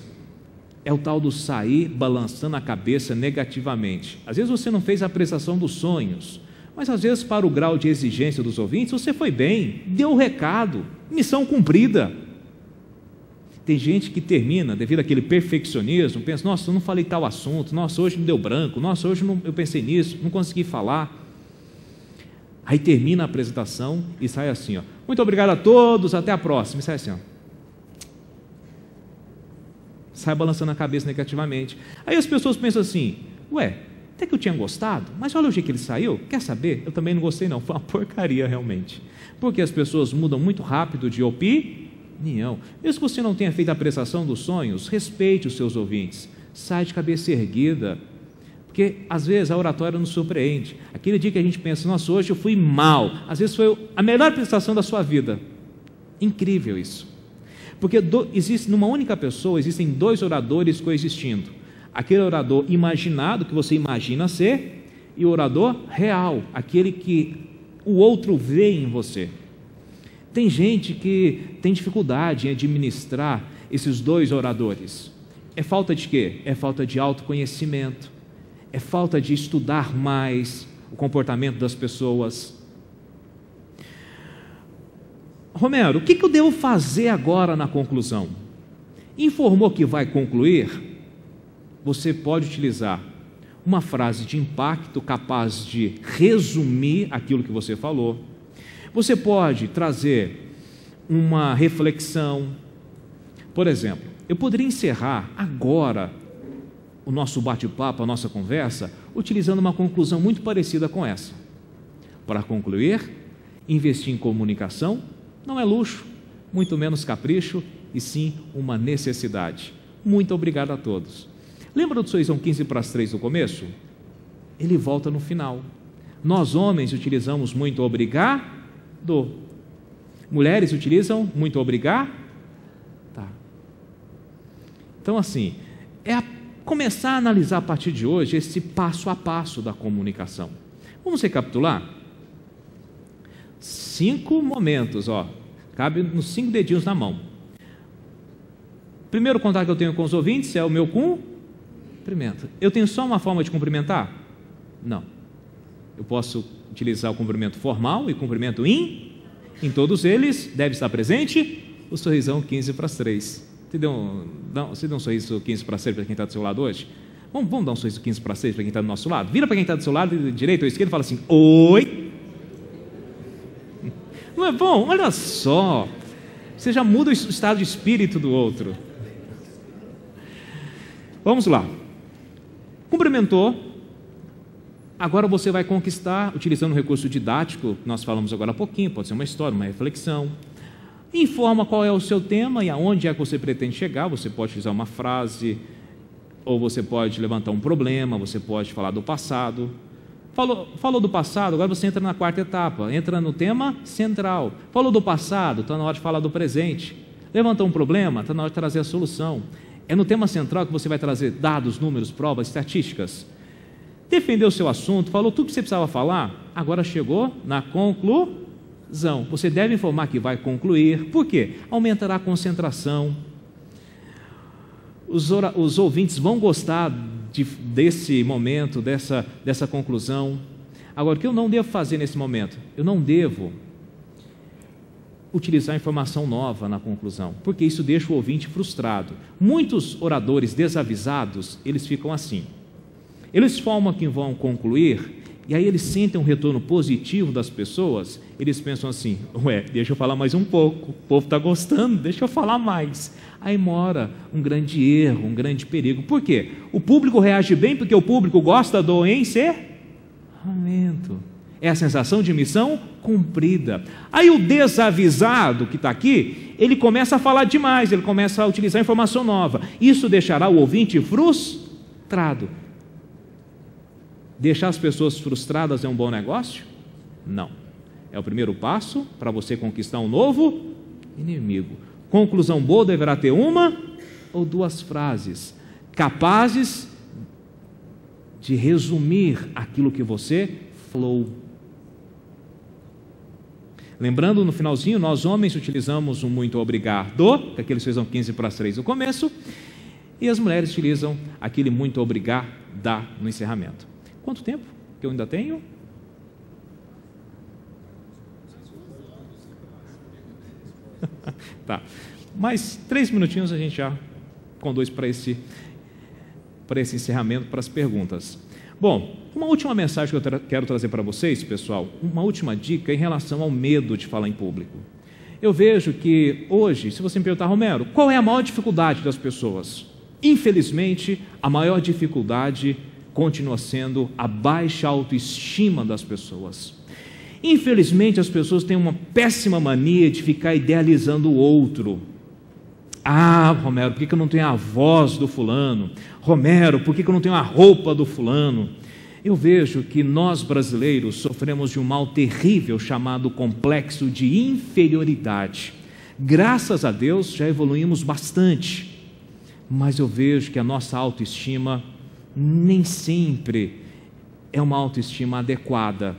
Speaker 2: é o tal do sair balançando a cabeça negativamente. Às vezes você não fez a apresentação dos sonhos, mas às vezes para o grau de exigência dos ouvintes, você foi bem, deu o recado, missão cumprida. Tem gente que termina, devido àquele perfeccionismo, pensa, nossa, eu não falei tal assunto, nossa, hoje me deu branco, nossa, hoje eu pensei nisso, não consegui falar. Aí termina a apresentação e sai assim, ó, muito obrigado a todos, até a próxima, e sai assim, ó. Sai balançando a cabeça negativamente. Aí as pessoas pensam assim, ué, até que eu tinha gostado, mas olha o jeito que ele saiu, quer saber? Eu também não gostei não, foi uma porcaria realmente. Porque as pessoas mudam muito rápido de opinião. Mesmo que você não tenha feito a apresentação dos sonhos, respeite os seus ouvintes, sai de cabeça erguida, porque às vezes a oratória nos surpreende. Aquele dia que a gente pensa, nossa, hoje eu fui mal, às vezes foi a melhor apresentação da sua vida. Incrível isso. Porque existe, numa única pessoa, existem 2 oradores coexistindo. Aquele orador imaginado, que você imagina ser, e o orador real, aquele que o outro vê em você. Tem gente que tem dificuldade em administrar esses 2 oradores. É falta de quê? É falta de autoconhecimento, é falta de estudar mais o comportamento das pessoas. Romero, o que eu devo fazer agora na conclusão? Informou que vai concluir? Você pode utilizar uma frase de impacto capaz de resumir aquilo que você falou. Você pode trazer uma reflexão. Por exemplo, eu poderia encerrar agora o nosso bate-papo, a nossa conversa, utilizando uma conclusão muito parecida com essa. Para concluir, investir em comunicação não é luxo, muito menos capricho, e sim uma necessidade. Muito obrigado a todos. Lembra do Sorrisão 15 para as 3 do começo? Ele volta no final. Nós homens utilizamos muito obrigado, mulheres utilizam muito obrigado. Tá. Então assim, começar a analisar a partir de hoje esse passo a passo da comunicação. Vamos recapitular? 5 momentos, ó, cabe nos 5 dedinhos na mão. Primeiro contato que eu tenho com os ouvintes é o meu cumprimento. Eu tenho só uma forma de cumprimentar? Não. Eu posso utilizar o cumprimento formal e cumprimento em todos eles deve estar presente o sorrisão 15 para as 3. Você deu um sorriso 15 para as 3 para quem está do seu lado hoje? Vamos dar um sorriso 15 para as 6 para quem está do nosso lado? Vira para quem está do seu lado, direito ou esquerdo, e fala assim, oi. Não é bom? Olha só. Você já muda o estado de espírito do outro. Vamos lá. Cumprimentou. Agora você vai conquistar, utilizando o recurso didático, que nós falamos agora há pouquinho, pode ser uma história, uma reflexão. Informa qual é o seu tema e aonde é que você pretende chegar. Você pode utilizar uma frase, ou você pode levantar um problema, você pode falar do passado. Falou do passado, agora você entra na quarta etapa, entra no tema central. Falou do passado, está na hora de falar do presente. Levantou um problema, está na hora de trazer a solução. É no tema central que você vai trazer dados, números, provas, estatísticas. Defendeu o seu assunto, falou tudo que você precisava falar, agora chegou na conclusão. Você deve informar que vai concluir. Por quê? Aumentará a concentração. Os ouvintes vão gostar desse momento, dessa conclusão. Agora, o que eu não devo fazer nesse momento? Eu não devo utilizar informação nova na conclusão, porque isso deixa o ouvinte frustrado. Muitos oradores desavisados, eles ficam assim. Eles formam que vão concluir, e aí eles sentem um retorno positivo das pessoas, eles pensam assim, deixa eu falar mais um pouco, o povo está gostando, deixa eu falar mais. Aí mora um grande erro, um grande perigo. Por quê? O público reage bem porque o público gosta do encerramento. É a sensação de missão cumprida. Aí o desavisado que está aqui, ele começa a falar demais, ele começa a utilizar informação nova. Isso deixará o ouvinte frustrado. Deixar as pessoas frustradas é um bom negócio? Não. É o primeiro passo para você conquistar um novo inimigo. Conclusão boa deverá ter uma ou duas frases capazes de resumir aquilo que você falou. Lembrando, no finalzinho, nós homens utilizamos um muito obrigado, que aqueles são 15 para as 3 no começo, e as mulheres utilizam aquele muito obrigada no encerramento. Quanto tempo que eu ainda tenho? Tá. Mais 3 minutinhos a gente já conduz para esse encerramento, para as perguntas. Bom, uma última mensagem que eu quero trazer para vocês, pessoal, uma última dica em relação ao medo de falar em público. Eu vejo que hoje, se você me perguntar, Romero, qual é a maior dificuldade das pessoas? Infelizmente, a maior dificuldade continua sendo a baixa autoestima das pessoas. Infelizmente, as pessoas têm uma péssima mania de ficar idealizando o outro. Ah, Romero, por que eu não tenho a voz do fulano? Romero, por que eu não tenho a roupa do fulano? Eu vejo que nós brasileiros sofremos de um mal terrível chamado complexo de inferioridade. Graças a Deus já evoluímos bastante, mas eu vejo que a nossa autoestima nem sempre é uma autoestima adequada.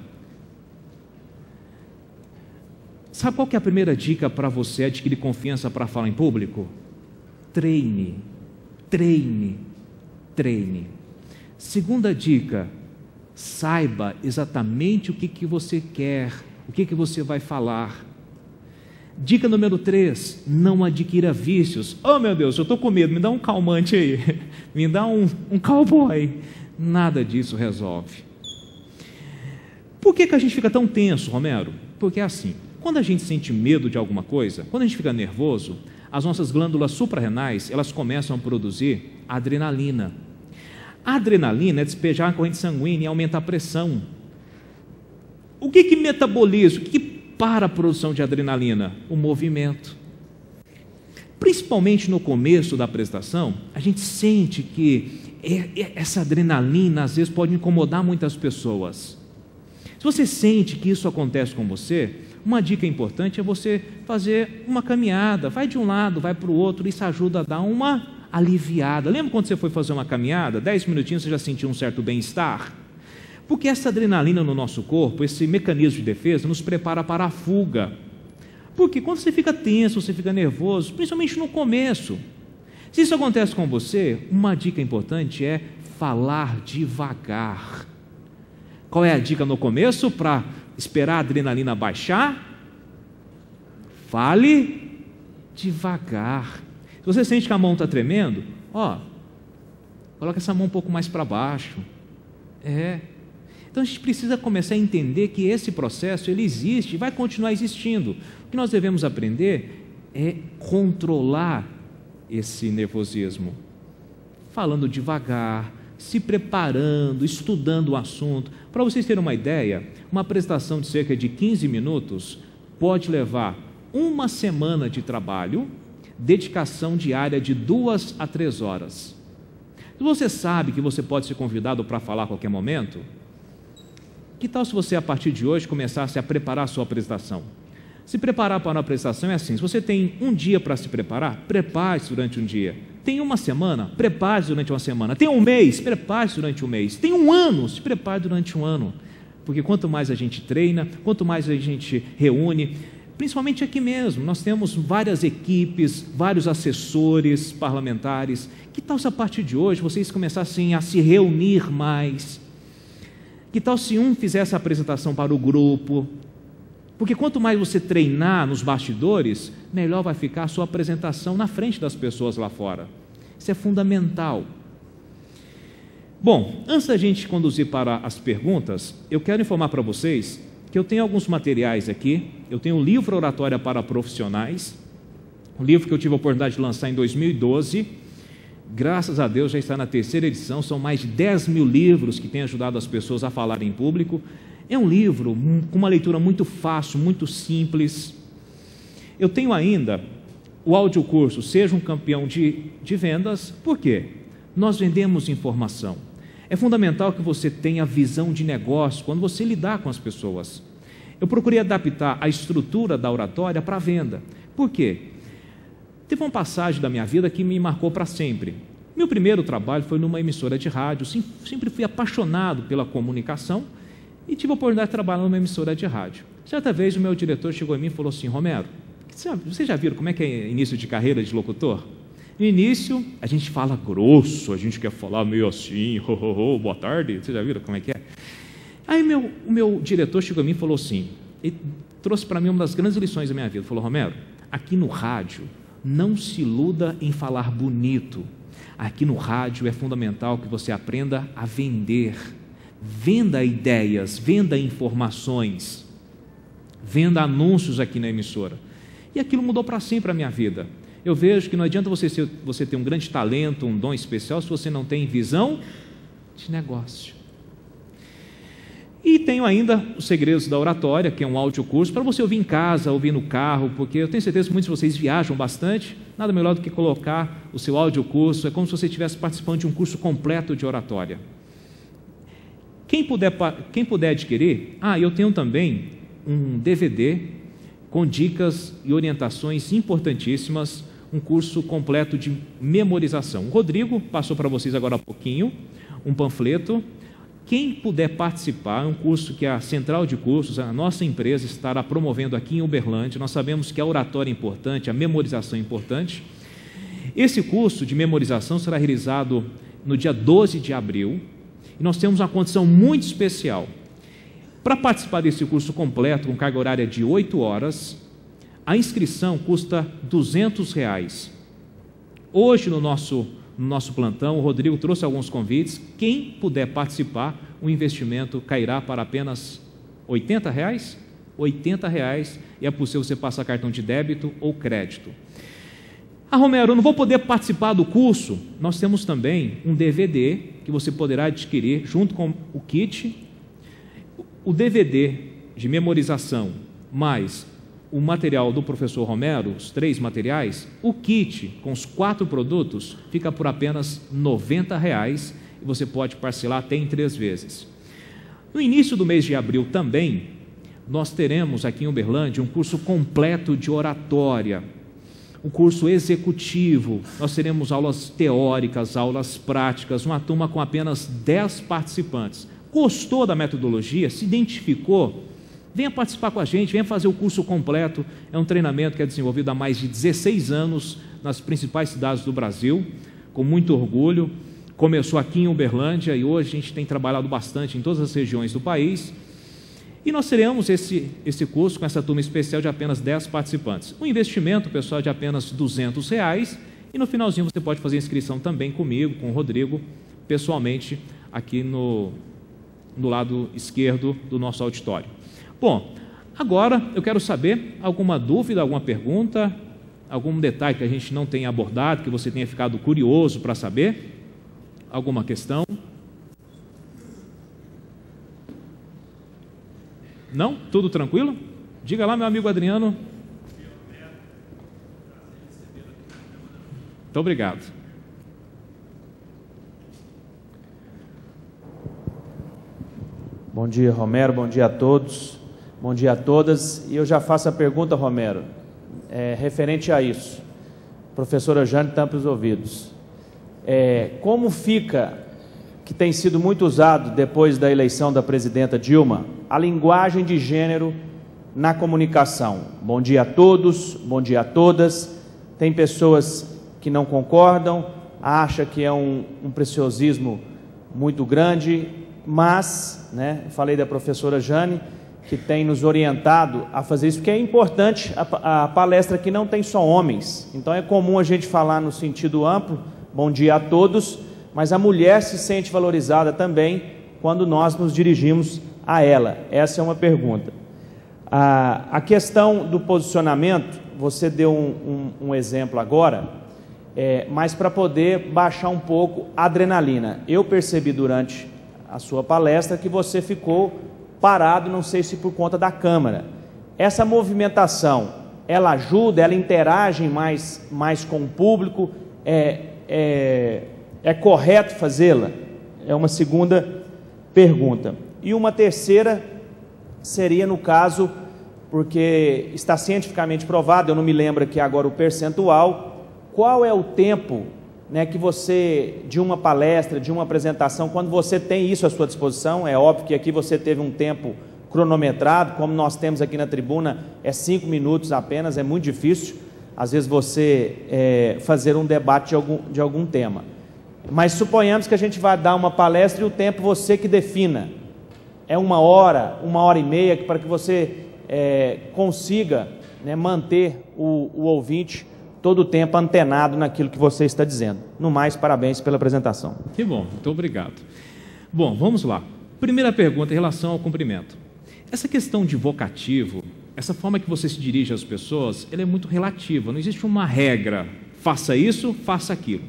Speaker 2: Sabe qual que é a primeira dica para você adquirir confiança para falar em público? Treine, treine, treine. Segunda dica, saiba exatamente o que você quer, o que você vai falar. Dica número 3, não adquira vícios. Oh meu Deus, eu estou com medo, me dá um calmante aí, me dá um cowboy. Nada disso resolve. Por que a gente fica tão tenso, Romero? Porque é assim, quando a gente sente medo de alguma coisa, quando a gente fica nervoso, as nossas glândulas suprarrenais, elas começam a produzir adrenalina. A adrenalina é despejar a corrente sanguínea e aumentar a pressão. O que metaboliza, o que para a produção de adrenalina? O movimento. Principalmente no começo da apresentação, a gente sente que essa adrenalina às vezes pode incomodar muitas pessoas. Se você sente que isso acontece com você, uma dica importante é você fazer uma caminhada, vai de um lado, vai para o outro, isso ajuda a dar uma aliviada. Lembra quando você foi fazer uma caminhada, 10 minutinhos você já sentiu um certo bem-estar? Porque essa adrenalina no nosso corpo, esse mecanismo de defesa, nos prepara para a fuga. Porque quando você fica tenso, você fica nervoso, principalmente no começo, se isso acontece com você, uma dica importante é falar devagar. Qual é a dica no começo para esperar a adrenalina baixar? Fale devagar. Se você sente que a mão está tremendo, coloca essa mão um pouco mais para baixo. Então a gente precisa começar a entender que esse processo ele existe e vai continuar existindo. O que nós devemos aprender é controlar esse nervosismo, falando devagar, se preparando, estudando o assunto. Para vocês terem uma ideia, uma apresentação de cerca de 15 minutos pode levar uma semana de trabalho, dedicação diária de 2 a 3 horas. Se você sabe que você pode ser convidado para falar a qualquer momento, que tal se você, a partir de hoje, começasse a preparar a sua apresentação? Se preparar para uma apresentação é assim: se você tem um dia para se preparar, prepare-se durante um dia. Tem uma semana, prepare-se durante uma semana. Tem um mês, prepare-se durante um mês. Tem um ano, se prepare durante um ano. Porque quanto mais a gente treina, quanto mais a gente reúne, principalmente aqui mesmo, nós temos várias equipes, vários assessores parlamentares. Que tal se a partir de hoje vocês começassem a se reunir mais? Que tal se um fizesse a apresentação para o grupo? Porque quanto mais você treinar nos bastidores, melhor vai ficar a sua apresentação na frente das pessoas lá fora. Isso é fundamental. Bom, antes da gente conduzir para as perguntas, eu quero informar para vocês que eu tenho alguns materiais aqui. Eu tenho um livro Oratória para Profissionais, um livro que eu tive a oportunidade de lançar em 2012. Graças a Deus já está na 3ª edição, são mais de 10 mil livros que têm ajudado as pessoas a falarem em público. É um livro com uma leitura muito fácil, muito simples. Eu tenho ainda o audiocurso Seja um Campeão de Vendas. Por quê? Nós vendemos informação. É fundamental que você tenha visão de negócio quando você lidar com as pessoas. Eu procurei adaptar a estrutura da oratória para a venda. Por quê? Teve uma passagem da minha vida que me marcou para sempre. Meu primeiro trabalho foi numa emissora de rádio. Sempre fui apaixonado pela comunicação e tive a oportunidade de trabalhar numa emissora de rádio. Certa vez o meu diretor chegou em mim e falou assim: Romero, vocês já viram como é que é início de carreira de locutor? No início a gente fala grosso, a gente quer falar meio assim, boa tarde, vocês já viram como é que é? Aí o meu diretor chegou em mim e falou assim, e trouxe para mim uma das grandes lições da minha vida. Falou: Romero, aqui no rádio não se iluda em falar bonito. Aqui no rádio é fundamental que você aprenda a vender. Venda ideias, venda informações, venda anúncios aqui na emissora. E aquilo mudou para sempre a minha vida. Eu vejo que não adianta você ter um grande talento, um dom especial, se você não tem visão de negócio. E tenho ainda os Segredos da Oratória, que é um audiocurso para você ouvir em casa, ouvir no carro, porque eu tenho certeza que muitos de vocês viajam bastante. Nada melhor do que colocar o seu audiocurso. É como se você estivesse participando de um curso completo de oratória. Quem puder adquirir, eu tenho também um DVD com dicas e orientações importantíssimas, um curso completo de memorização. O Rodrigo passou para vocês agora há pouquinho um panfleto. Quem puder participar, é um curso que a Central de Cursos, a nossa empresa, estará promovendo aqui em Uberlândia. Nós sabemos que a oratória é importante, a memorização é importante. Esse curso de memorização será realizado no dia 12 de abril, e nós temos uma condição muito especial. Para participar desse curso completo, com carga horária de 8 horas, a inscrição custa R$200. Hoje, no nosso plantão, o Rodrigo trouxe alguns convites. Quem puder participar, o investimento cairá para apenas R$80. R$80, e é possível você passar cartão de débito ou crédito. Romero, eu não vou poder participar do curso. Nós temos também um DVD que você poderá adquirir junto com o kit. O DVD de memorização mais o material do professor Romero, os 3 materiais, o kit com os 4 produtos fica por apenas R$90, e você pode parcelar até em 3 vezes. No início do mês de abril também, nós teremos aqui em Uberlândia um curso completo de oratória, um curso executivo. Nós teremos aulas teóricas, aulas práticas, uma turma com apenas 10 participantes. Gostou da metodologia? Se identificou? Venha participar com a gente, venha fazer o curso completo. É um treinamento que é desenvolvido há mais de 16 anos nas principais cidades do Brasil, com muito orgulho. Começou aqui em Uberlândia e hoje a gente tem trabalhado bastante em todas as regiões do país. E nós teremos esse curso com essa turma especial de apenas 10 participantes. O investimento, pessoal, é de apenas R$200 e no finalzinho você pode fazer inscrição também comigo, com o Rodrigo, pessoalmente aqui no lado esquerdo do nosso auditório. Bom, agora eu quero saber alguma dúvida, alguma pergunta, algum detalhe que a gente não tenha abordado, que você tenha ficado curioso para saber? Alguma questão? Não? Tudo tranquilo? Diga lá, meu amigo Adriano. Muito obrigado.
Speaker 3: Bom dia, Romero. Bom dia a todos. Bom dia a todas. E eu já faço a pergunta, Romero, referente a isso. Professora Jane, tampa os ouvidos. Como fica, que tem sido muito usado depois da eleição da presidenta Dilma, a linguagem de gênero na comunicação? Bom dia a todos, bom dia a todas. Tem pessoas que não concordam, acham que é um preciosismo muito grande, mas, falei da professora Jane, que tem nos orientado a fazer isso, porque é importante. A palestra aqui não tem só homens, então é comum a gente falar no sentido amplo, bom dia a todos, mas a mulher se sente valorizada também quando nós nos dirigimos a ela. Essa é uma pergunta. A questão do posicionamento, você deu um exemplo agora, mas para poder baixar um pouco a adrenalina. Eu percebi durante a sua palestra que você ficou parado, não sei se por conta da câmera. Essa movimentação, ela ajuda, ela interage mais com o público? É correto fazê-la? É uma segunda pergunta. E uma terceira seria no caso, porque está cientificamente provado, eu não me lembro aqui agora o percentual, qual é o tempo que você, de uma palestra, de uma apresentação, quando você tem isso à sua disposição, é óbvio que aqui você teve um tempo cronometrado, como nós temos aqui na tribuna, 5 minutos apenas, é muito difícil, às vezes você fazer um debate de algum tema. Mas suponhamos que a gente vai dar uma palestra e o tempo você que defina. É 1 hora, 1h30, para que você consiga manter o ouvinte todo o tempo antenado naquilo que você está dizendo. No mais, parabéns pela apresentação.
Speaker 2: Que bom, muito obrigado. Bom, vamos lá. Primeira pergunta em relação ao cumprimento. Essa questão de vocativo, essa forma que você se dirige às pessoas, ela é muito relativa, não existe uma regra, faça isso, faça aquilo.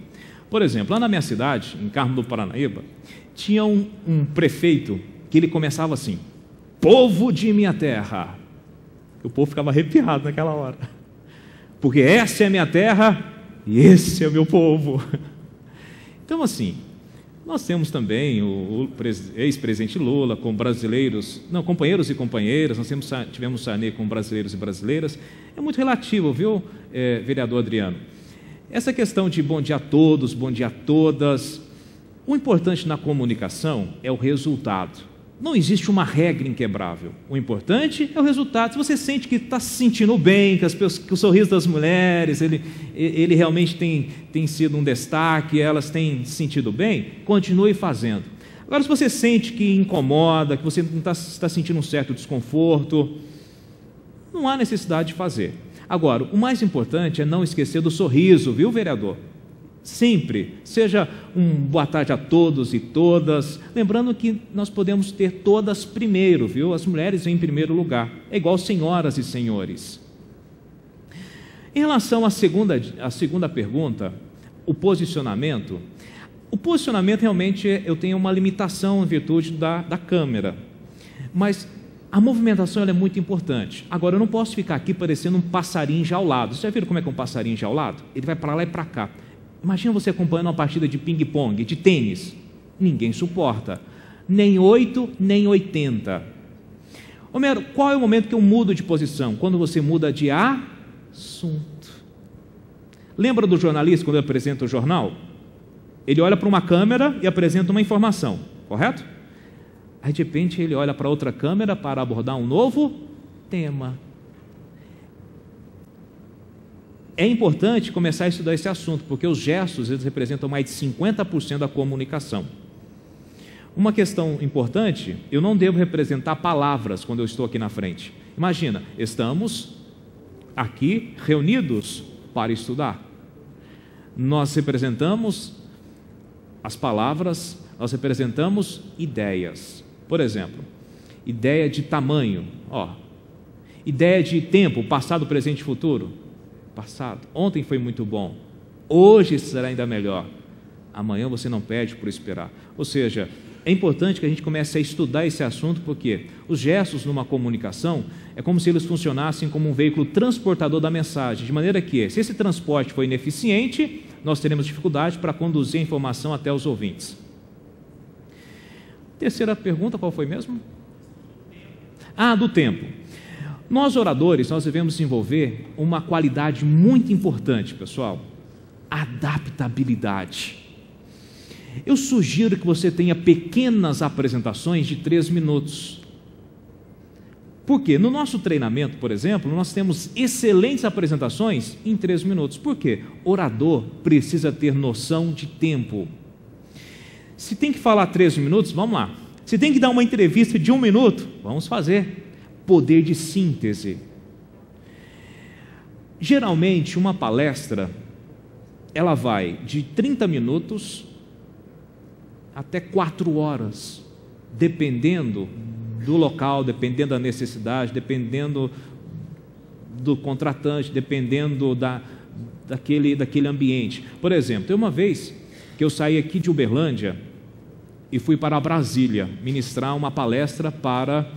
Speaker 2: Por exemplo, lá na minha cidade, em Carmo do Paranaíba, tinha um prefeito que ele começava assim: povo de minha terra. O povo ficava arrepiado naquela hora, porque essa é a minha terra e esse é o meu povo. Então, assim, nós temos também o ex-presidente Lula com companheiros e companheiras, nós tivemos Sarney com brasileiros e brasileiras. É muito relativo, viu, vereador Adriano? Essa questão de bom dia a todos, bom dia a todas, o importante na comunicação é o resultado. Não existe uma regra inquebrável. O importante é o resultado. Se você sente que está se sentindo bem, que o sorriso das mulheres, ele realmente tem sido um destaque, elas têm se sentido bem, continue fazendo. Agora, se você sente que incomoda, que você não está sentindo um certo desconforto, não há necessidade de fazer. Agora, o mais importante é não esquecer do sorriso, viu, vereador? Sempre, seja um boa tarde a todos e todas, lembrando que nós podemos ter todas primeiro, viu? As mulheres em primeiro lugar, é igual senhoras e senhores. Em relação à segunda pergunta, o posicionamento realmente eu tenho uma limitação em virtude da câmera, mas a movimentação ela é muito importante. Agora, eu não posso ficar aqui parecendo um passarinho enjaulado. Vocês já viram como é que é um passarinho enjaulado? Ele vai para lá e para cá. Imagina você acompanhando uma partida de ping-pong, de tênis. Ninguém suporta. Nem 8, nem 80. Homero, qual é o momento que eu mudo de posição? Quando você muda de assunto. Lembra do jornalista quando ele apresenta o jornal? Ele olha para uma câmera e apresenta uma informação, correto? Aí de repente ele olha para outra câmera para abordar um novo tema. é importante começar a estudar esse assunto, porque os gestos, eles representam mais de 50% da comunicação. Uma questão importante, eu não devo representar palavras quando eu estou aqui na frente. Imagina, estamos aqui reunidos para estudar. Nós representamos as palavras, nós representamos ideias. Por exemplo, ideia de tamanho, ideia de tempo, passado, presente e futuro. Passado, ontem foi muito bom, hoje será ainda melhor, amanhã você não perde por esperar. Ou seja, é importante que a gente comece a estudar esse assunto, porque os gestos numa comunicação é como se eles funcionassem como um veículo transportador da mensagem, de maneira que, se esse transporte for ineficiente, nós teremos dificuldade para conduzir a informação até os ouvintes. Terceira pergunta, qual foi mesmo? Do tempo. Nós oradores, nós devemos desenvolver uma qualidade muito importante, pessoal: adaptabilidade. Eu sugiro que você tenha pequenas apresentações de 3 minutos. Por quê? No nosso treinamento, por exemplo, nós temos excelentes apresentações em 3 minutos. Por quê? Orador precisa ter noção de tempo. Se tem que falar 3 minutos, vamos lá. Se tem que dar uma entrevista de 1 minuto, vamos fazer. Poder de síntese. Geralmente, uma palestra, ela vai de 30 minutos até 4 horas, dependendo do local, dependendo da necessidade, dependendo do contratante, dependendo daquele ambiente. Por exemplo, tem uma vez que eu saí aqui de Uberlândia e fui para Brasília ministrar uma palestra para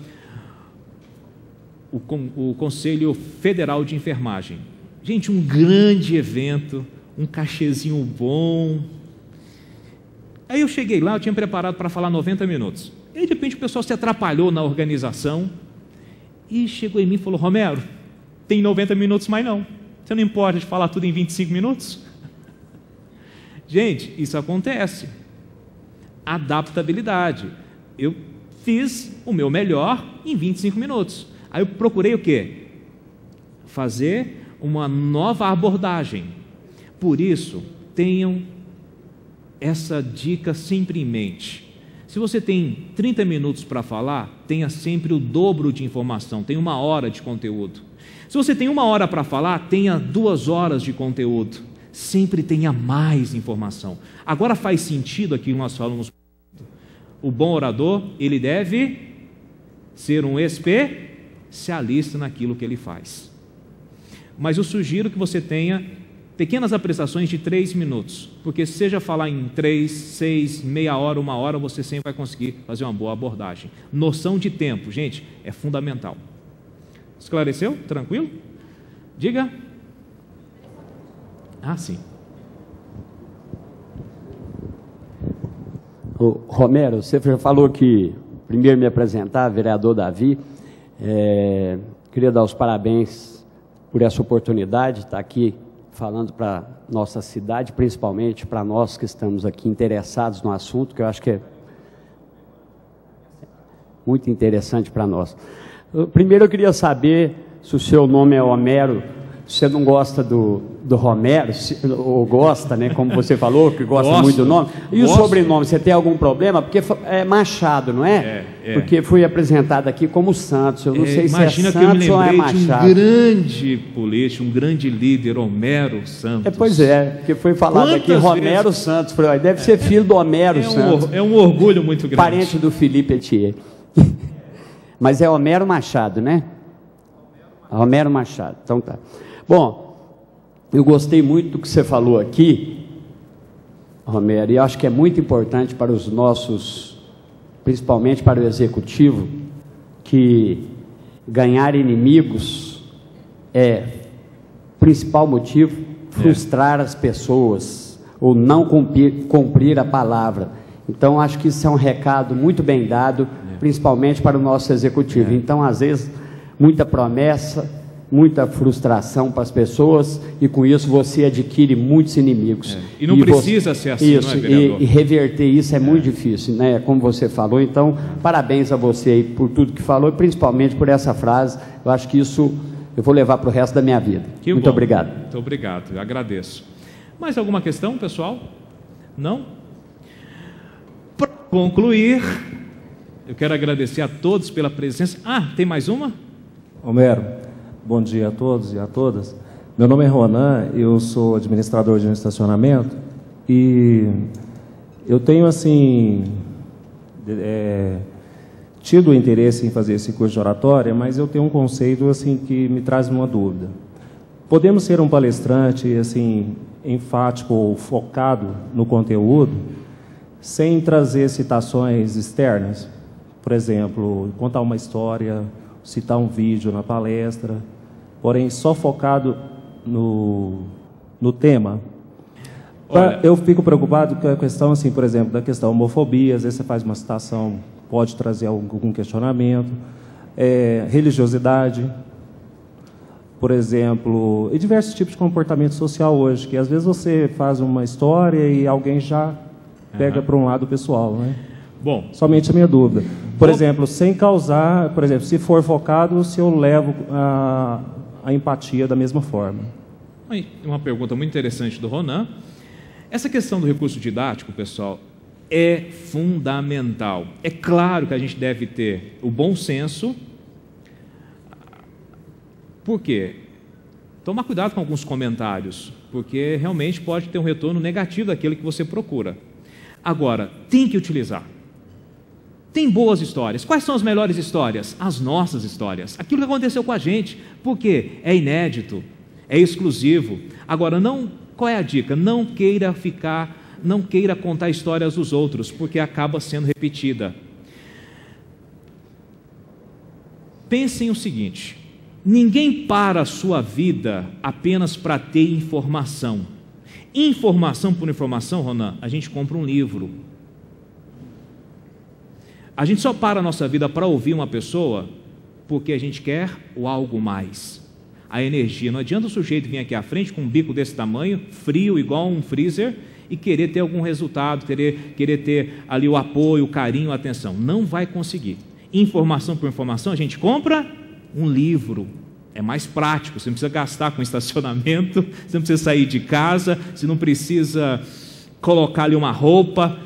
Speaker 2: o Conselho Federal de Enfermagem. Gente, um grande evento, um cachezinho bom. Aí eu cheguei lá, eu tinha preparado para falar 90 minutos. E aí, de repente, o pessoal se atrapalhou na organização e chegou em mim e falou: Romero, tem 90 minutos mais não. Você não importa de falar tudo em 25 minutos? Gente, isso acontece. Adaptabilidade. Eu fiz o meu melhor em 25 minutos. Aí eu procurei o quê? Fazer uma nova abordagem. Por isso, tenham essa dica sempre em mente. Se você tem 30 minutos para falar, tenha sempre o dobro de informação, tenha 1 hora de conteúdo. Se você tem 1 hora para falar, tenha 2 horas de conteúdo. Sempre tenha mais informação. Agora faz sentido aqui que nós falamos. O bom orador, ele deve ser um especialista naquilo que ele faz. Mas eu sugiro que você tenha pequenas apresentações de 3 minutos, porque seja falar em 3, 6, meia hora, 1 hora, você sempre vai conseguir fazer uma boa abordagem. Noção de tempo, gente, é fundamental. Esclareceu? Tranquilo? Diga. Sim.
Speaker 4: Romero, você falou que, primeiro me apresentar, vereador Davi, queria dar os parabéns por essa oportunidade de estar aqui falando para nossa cidade, principalmente para nós que estamos aqui interessados no assunto, que eu acho que é muito interessante para nós. Primeiro eu queria saber se o seu nome é Homero, você não gosta do Romero, ou gosta, né, como você falou, que gosta muito do nome. E o sobrenome, você tem algum problema? Porque é Machado, não é? Porque fui apresentado aqui como Santos, eu não sei se é Santos ou é Machado.
Speaker 2: Um grande político, um grande líder, Homero Santos.
Speaker 4: Pois é, porque foi falado aqui Romero Santos, falei, deve ser filho do Homero Santos.
Speaker 2: É um orgulho muito grande.
Speaker 4: Parente do Felipe Etier. Mas é Homero Machado, né? Romero Machado, então tá. Bom, eu gostei muito do que você falou aqui, Romero, e acho que é muito importante para os nossos, principalmente para o executivo, que ganhar inimigos é o principal motivo, frustrar as pessoas, ou não cumprir a palavra. Então, acho que isso é um recado muito bem dado, principalmente para o nosso executivo. Então, às vezes, muita promessa, muita frustração para as pessoas, e com isso você adquire muitos inimigos.
Speaker 2: E não precisa ser assim,
Speaker 4: isso,
Speaker 2: não é, vereador?
Speaker 4: E reverter isso é muito difícil, né? Como você falou. Então, parabéns a você aí por tudo que falou, e principalmente por essa frase. Eu acho que isso eu vou levar para o resto da minha vida. Muito
Speaker 2: bom.
Speaker 4: obrigado.
Speaker 2: Muito obrigado, eu agradeço. Mais alguma questão, pessoal? Não? Para concluir, eu quero agradecer a todos pela presença. Tem mais uma?
Speaker 5: Homero, bom dia a todos e a todas. Meu nome é Ronan, eu sou administrador de um estacionamento e eu tenho, assim, tido interesse em fazer esse curso de oratória, mas eu tenho um conceito, assim, que me traz uma dúvida. Podemos ser um palestrante, assim, enfático ou focado no conteúdo, sem trazer citações externas? Por exemplo, contar uma história, citar um vídeo na palestra, porém só focado no tema. Eu fico preocupado com a questão, assim, por exemplo, da questão homofobia. Às vezes você faz uma citação, pode trazer algum questionamento, religiosidade, por exemplo, e diversos tipos de comportamento social hoje, que às vezes você faz uma história e alguém já pega para um lado pessoal, né?
Speaker 2: Bom,
Speaker 5: somente a minha dúvida. Por exemplo, sem causar, por exemplo, se for focado, se eu levo a empatia da mesma forma.
Speaker 2: Uma pergunta muito interessante do Ronan. Essa questão do recurso didático, pessoal, é fundamental. É claro que a gente deve ter o bom senso. Por quê? Tomar cuidado com alguns comentários, porque realmente pode ter um retorno negativo daquilo que você procura. Agora, tem que utilizar. Tem boas histórias. Quais são as melhores histórias? As nossas histórias. Aquilo que aconteceu com a gente. Por quê? É inédito, é exclusivo. Agora, qual é a dica? Não queira contar histórias dos outros, porque acaba sendo repetida. Pensem o seguinte: ninguém para a sua vida apenas para ter informação. Informação por informação, Ronan, a gente compra um livro. A gente só para a nossa vida para ouvir uma pessoa porque a gente quer o algo mais. A energia. Não adianta o sujeito vir aqui à frente com um bico desse tamanho, frio, igual um freezer, e querer ter algum resultado, querer ter ali o apoio, o carinho, a atenção. Não vai conseguir. Informação por informação, a gente compra um livro. É mais prático, você não precisa gastar com estacionamento, você não precisa sair de casa, você não precisa colocar ali uma roupa.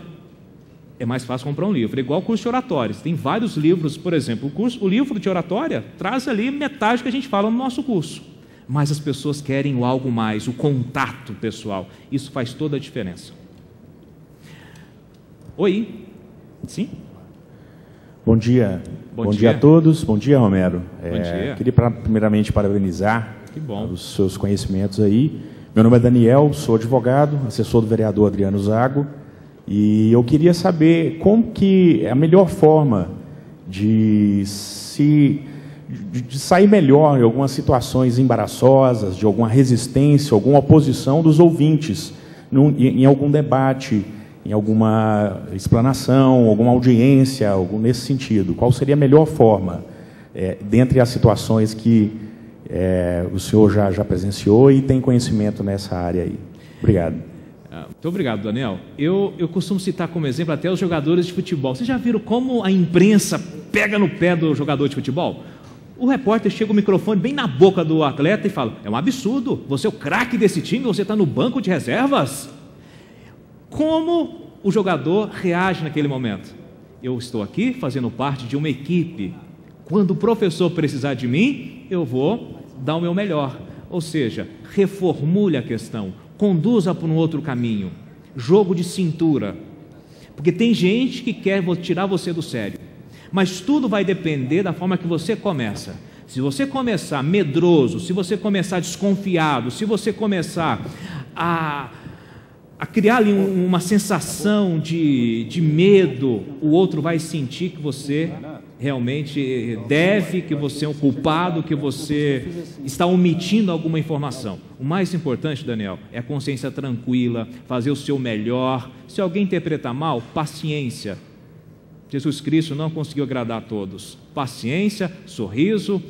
Speaker 2: É mais fácil comprar um livro. É igual o curso de oratória. Tem vários livros, por exemplo, o livro de oratória traz ali metade do que a gente fala no nosso curso. Mas as pessoas querem o algo mais, o contato pessoal. Isso faz toda a diferença. Oi? Sim?
Speaker 6: Bom dia.
Speaker 2: Bom
Speaker 6: dia a todos. Bom dia, Romero.
Speaker 2: Bom dia.
Speaker 6: Queria primeiramente parabenizar
Speaker 2: os
Speaker 6: seus conhecimentos aí. Meu nome é Daniel, sou advogado, assessor do vereador Adriano Zago. E eu queria saber como que é a melhor forma de sair melhor em algumas situações embaraçosas, de alguma resistência, alguma oposição dos ouvintes, em algum debate, em alguma explanação, alguma audiência, algo nesse sentido. Qual seria a melhor forma, dentre as situações que o senhor já presenciou e tem conhecimento nessa área aí? Obrigado.
Speaker 2: Muito obrigado, Daniel. Eu costumo citar como exemplo até os jogadores de futebol. Vocês já viram como a imprensa pega no pé do jogador de futebol? O repórter chega o microfone bem na boca do atleta e fala: é um absurdo, você é o craque desse time, você está no banco de reservas. Como o jogador reage naquele momento? Eu estou aqui fazendo parte de uma equipe. Quando o professor precisar de mim, eu vou dar o meu melhor. Ou seja, reformule a questão, conduza para um outro caminho. Jogo de cintura. Porque tem gente que quer tirar você do sério. Mas tudo vai depender da forma que você começa. Se você começar medroso, se você começar desconfiado, se você começar a criar ali uma sensação de medo, o outro vai sentir que você realmente deve, que você é um culpado, que você está omitindo alguma informação. O mais importante, Daniel, é a consciência tranquila, fazer o seu melhor. Se alguém interpretar mal, paciência. Jesus Cristo não conseguiu agradar a todos. Paciência, sorriso,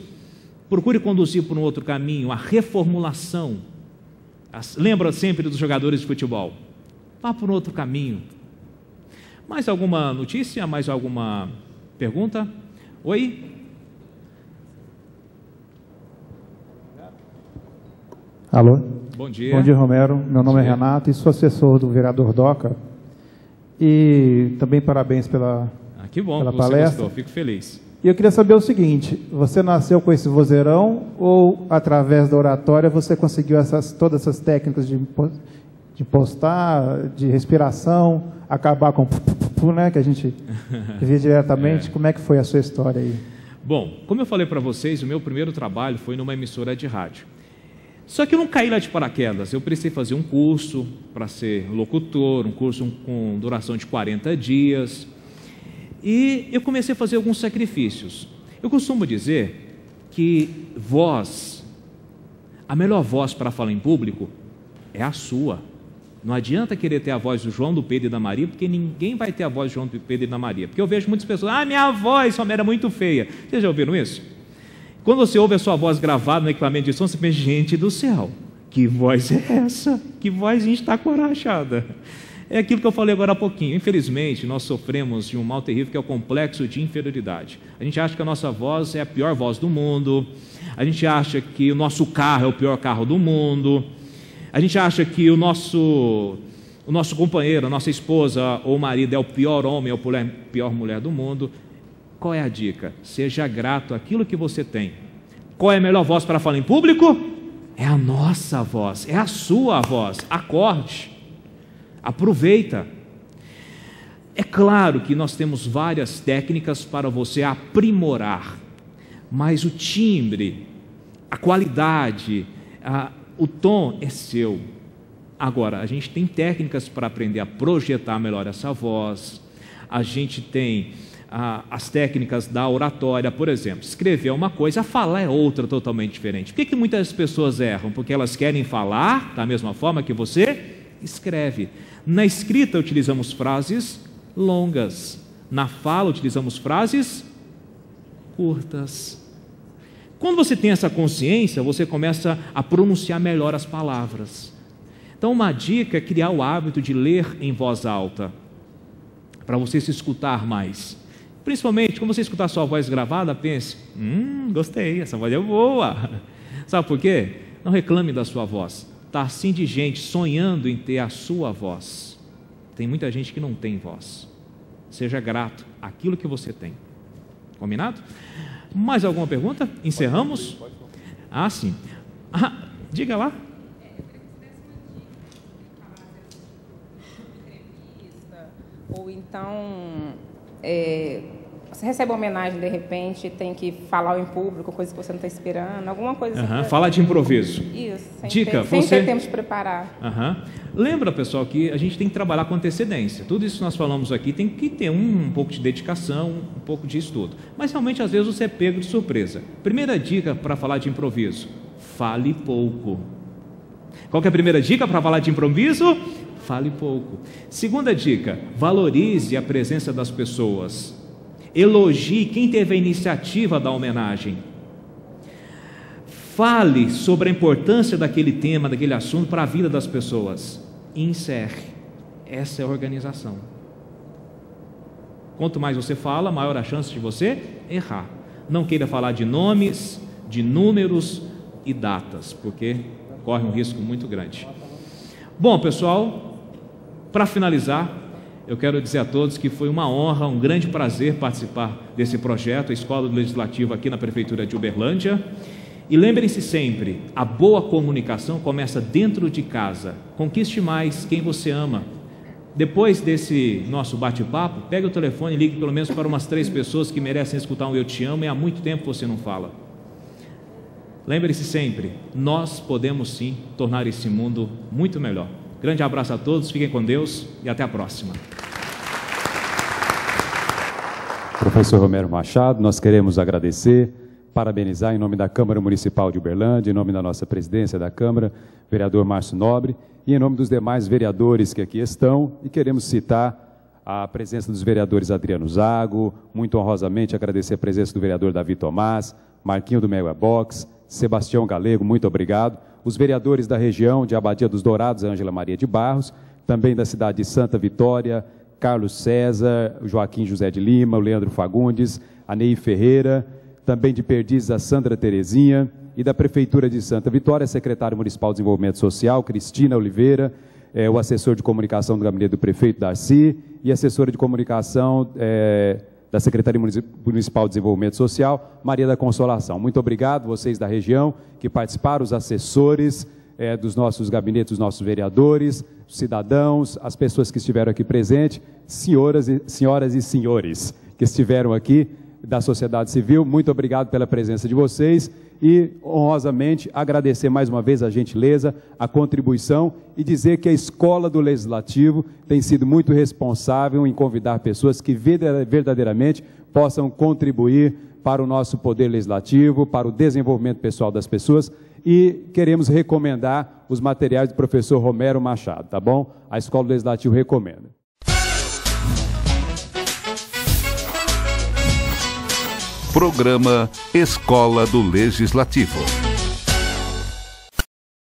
Speaker 2: procure conduzir por um outro caminho, a reformulação. Lembra sempre dos jogadores de futebol. Vá por um outro caminho. Mais alguma notícia? Mais alguma pergunta? Oi?
Speaker 7: Alô?
Speaker 2: Bom dia.
Speaker 7: Bom dia, Romero. Meu nome é Renato e sou assessor do vereador Doca. E também parabéns pela,
Speaker 2: que bom
Speaker 7: pela
Speaker 2: que você
Speaker 7: palestra.
Speaker 2: gostou, fico feliz.
Speaker 7: E eu queria saber o seguinte, você nasceu com esse vozeirão ou, através da oratória, você conseguiu todas essas técnicas de postar, de respiração, acabar com né, que a gente vê diretamente? Como é que foi a sua história aí?
Speaker 2: Bom, como eu falei para vocês, o meu primeiro trabalho foi numa emissora de rádio. Só que eu não caí lá de paraquedas, eu precisei fazer um curso para ser locutor, um curso com duração de 40 dias, e eu comecei a fazer alguns sacrifícios. Eu costumo dizer que a melhor voz para falar em público é a sua. Não adianta querer ter a voz do João, do Pedro e da Maria, porque ninguém vai ter a voz do João, do Pedro e da Maria. Porque eu vejo muitas pessoas, minha voz era muito feia. Vocês já ouviram isso? Quando você ouve a sua voz gravada no equipamento de som, você pensa, gente do céu, que voz é essa? Que voz estacorachada? É aquilo que eu falei agora há pouquinho. Infelizmente, nós sofremos de um mal terrível que é o complexo de inferioridade. A gente acha que a nossa voz é a pior voz do mundo, a gente acha que o nosso carro é o pior carro do mundo, a gente acha que o nosso companheiro, a nossa esposa ou marido é o pior homem ou a pior mulher do mundo. Qual é a dica? Seja grato àquilo que você tem. Qual é a melhor voz para falar em público? É a nossa voz, é a sua voz. Acorde, aproveita. É claro que nós temos várias técnicas para você aprimorar, mas o timbre, a qualidade, o tom é seu. Agora, a gente tem técnicas para aprender a projetar melhor essa voz, a gente tem as técnicas da oratória, por exemplo. Escrever é uma coisa, falar é outra totalmente diferente. Por que muitas pessoas erram? Porque elas querem falar da mesma forma que você escreve. Na escrita utilizamos frases longas, na fala utilizamos frases curtas. Quando você tem essa consciência, você começa a pronunciar melhor as palavras. Então, uma dica é criar o hábito de ler em voz alta, para você se escutar mais. Principalmente, quando você escutar sua voz gravada, pense, gostei, essa voz é boa. Sabe por quê? Não reclame da sua voz. Está assim de gente sonhando em ter a sua voz. Tem muita gente que não tem voz. Seja grato àquilo que você tem. Combinado? Mais alguma pergunta? Encerramos? Sim. Diga lá.
Speaker 8: Ou então, você recebe uma homenagem de repente, tem que falar em público, coisa que você não está esperando, alguma coisa assim.
Speaker 2: Falar de improviso.
Speaker 8: Isso,
Speaker 2: sem
Speaker 8: ter tempo de preparar.
Speaker 2: Lembra, pessoal, que a gente tem que trabalhar com antecedência. Tudo isso que nós falamos aqui tem que ter um pouco de dedicação, um pouco de estudo. Mas realmente, às vezes, você é pego de surpresa. Primeira dica para falar de improviso: fale pouco. Qual que é a primeira dica para falar de improviso? Fale pouco. Segunda dica: valorize a presença das pessoas. Elogie quem teve a iniciativa da homenagem. Fale sobre a importância daquele tema, daquele assunto para a vida das pessoas. E encerre. Essa é a organização. Quanto mais você fala, maior a chance de você errar. Não queira falar de nomes, de números e datas, porque corre um risco muito grande. Bom, pessoal, para finalizar, eu quero dizer a todos que foi uma honra, um grande prazer participar desse projeto, a Escola do Legislativo aqui na Prefeitura de Uberlândia. E lembrem-se sempre, a boa comunicação começa dentro de casa. Conquiste mais quem você ama. Depois desse nosso bate-papo, pegue o telefone e ligue pelo menos para umas 3 pessoas que merecem escutar um eu te amo e há muito tempo você não fala. Lembre-se sempre, nós podemos sim tornar esse mundo muito melhor. Grande abraço a todos, fiquem com Deus e até a próxima.
Speaker 9: Professor Romero Machado, nós queremos agradecer, parabenizar em nome da Câmara Municipal de Uberlândia, em nome da nossa presidência da Câmara, vereador Márcio Nobre, e em nome dos demais vereadores que aqui estão, e queremos citar a presença dos vereadores Adriano Zago, muito honrosamente agradecer a presença do vereador Davi Tomás, Marquinho do Mega Box, Sebastião Galego, muito obrigado, os vereadores da região de Abadia dos Dourados, Ângela Maria de Barros, também da cidade de Santa Vitória, Carlos César, Joaquim José de Lima, o Leandro Fagundes, a Ney Ferreira, também de Perdizes, a Sandra Terezinha, e da Prefeitura de Santa Vitória, secretário municipal de Desenvolvimento Social, Cristina Oliveira, o assessor de comunicação do gabinete do prefeito, Darcy, e assessora de comunicação da Secretaria Municipal de Desenvolvimento Social, Maria da Consolação. Muito obrigado, vocês da região que participaram, os assessores dos nossos gabinetes, dos nossos vereadores, cidadãos, as pessoas que estiveram aqui presentes, senhoras e senhores que estiveram aqui da sociedade civil, muito obrigado pela presença de vocês e, honrosamente, agradecer mais uma vez a gentileza, a contribuição e dizer que a Escola do Legislativo tem sido muito responsável em convidar pessoas que verdadeiramente possam contribuir para o nosso poder legislativo, para o desenvolvimento pessoal das pessoas e queremos recomendar os materiais do professor Romero Machado, tá bom? A Escola do Legislativo recomenda.
Speaker 1: Programa Escola do Legislativo.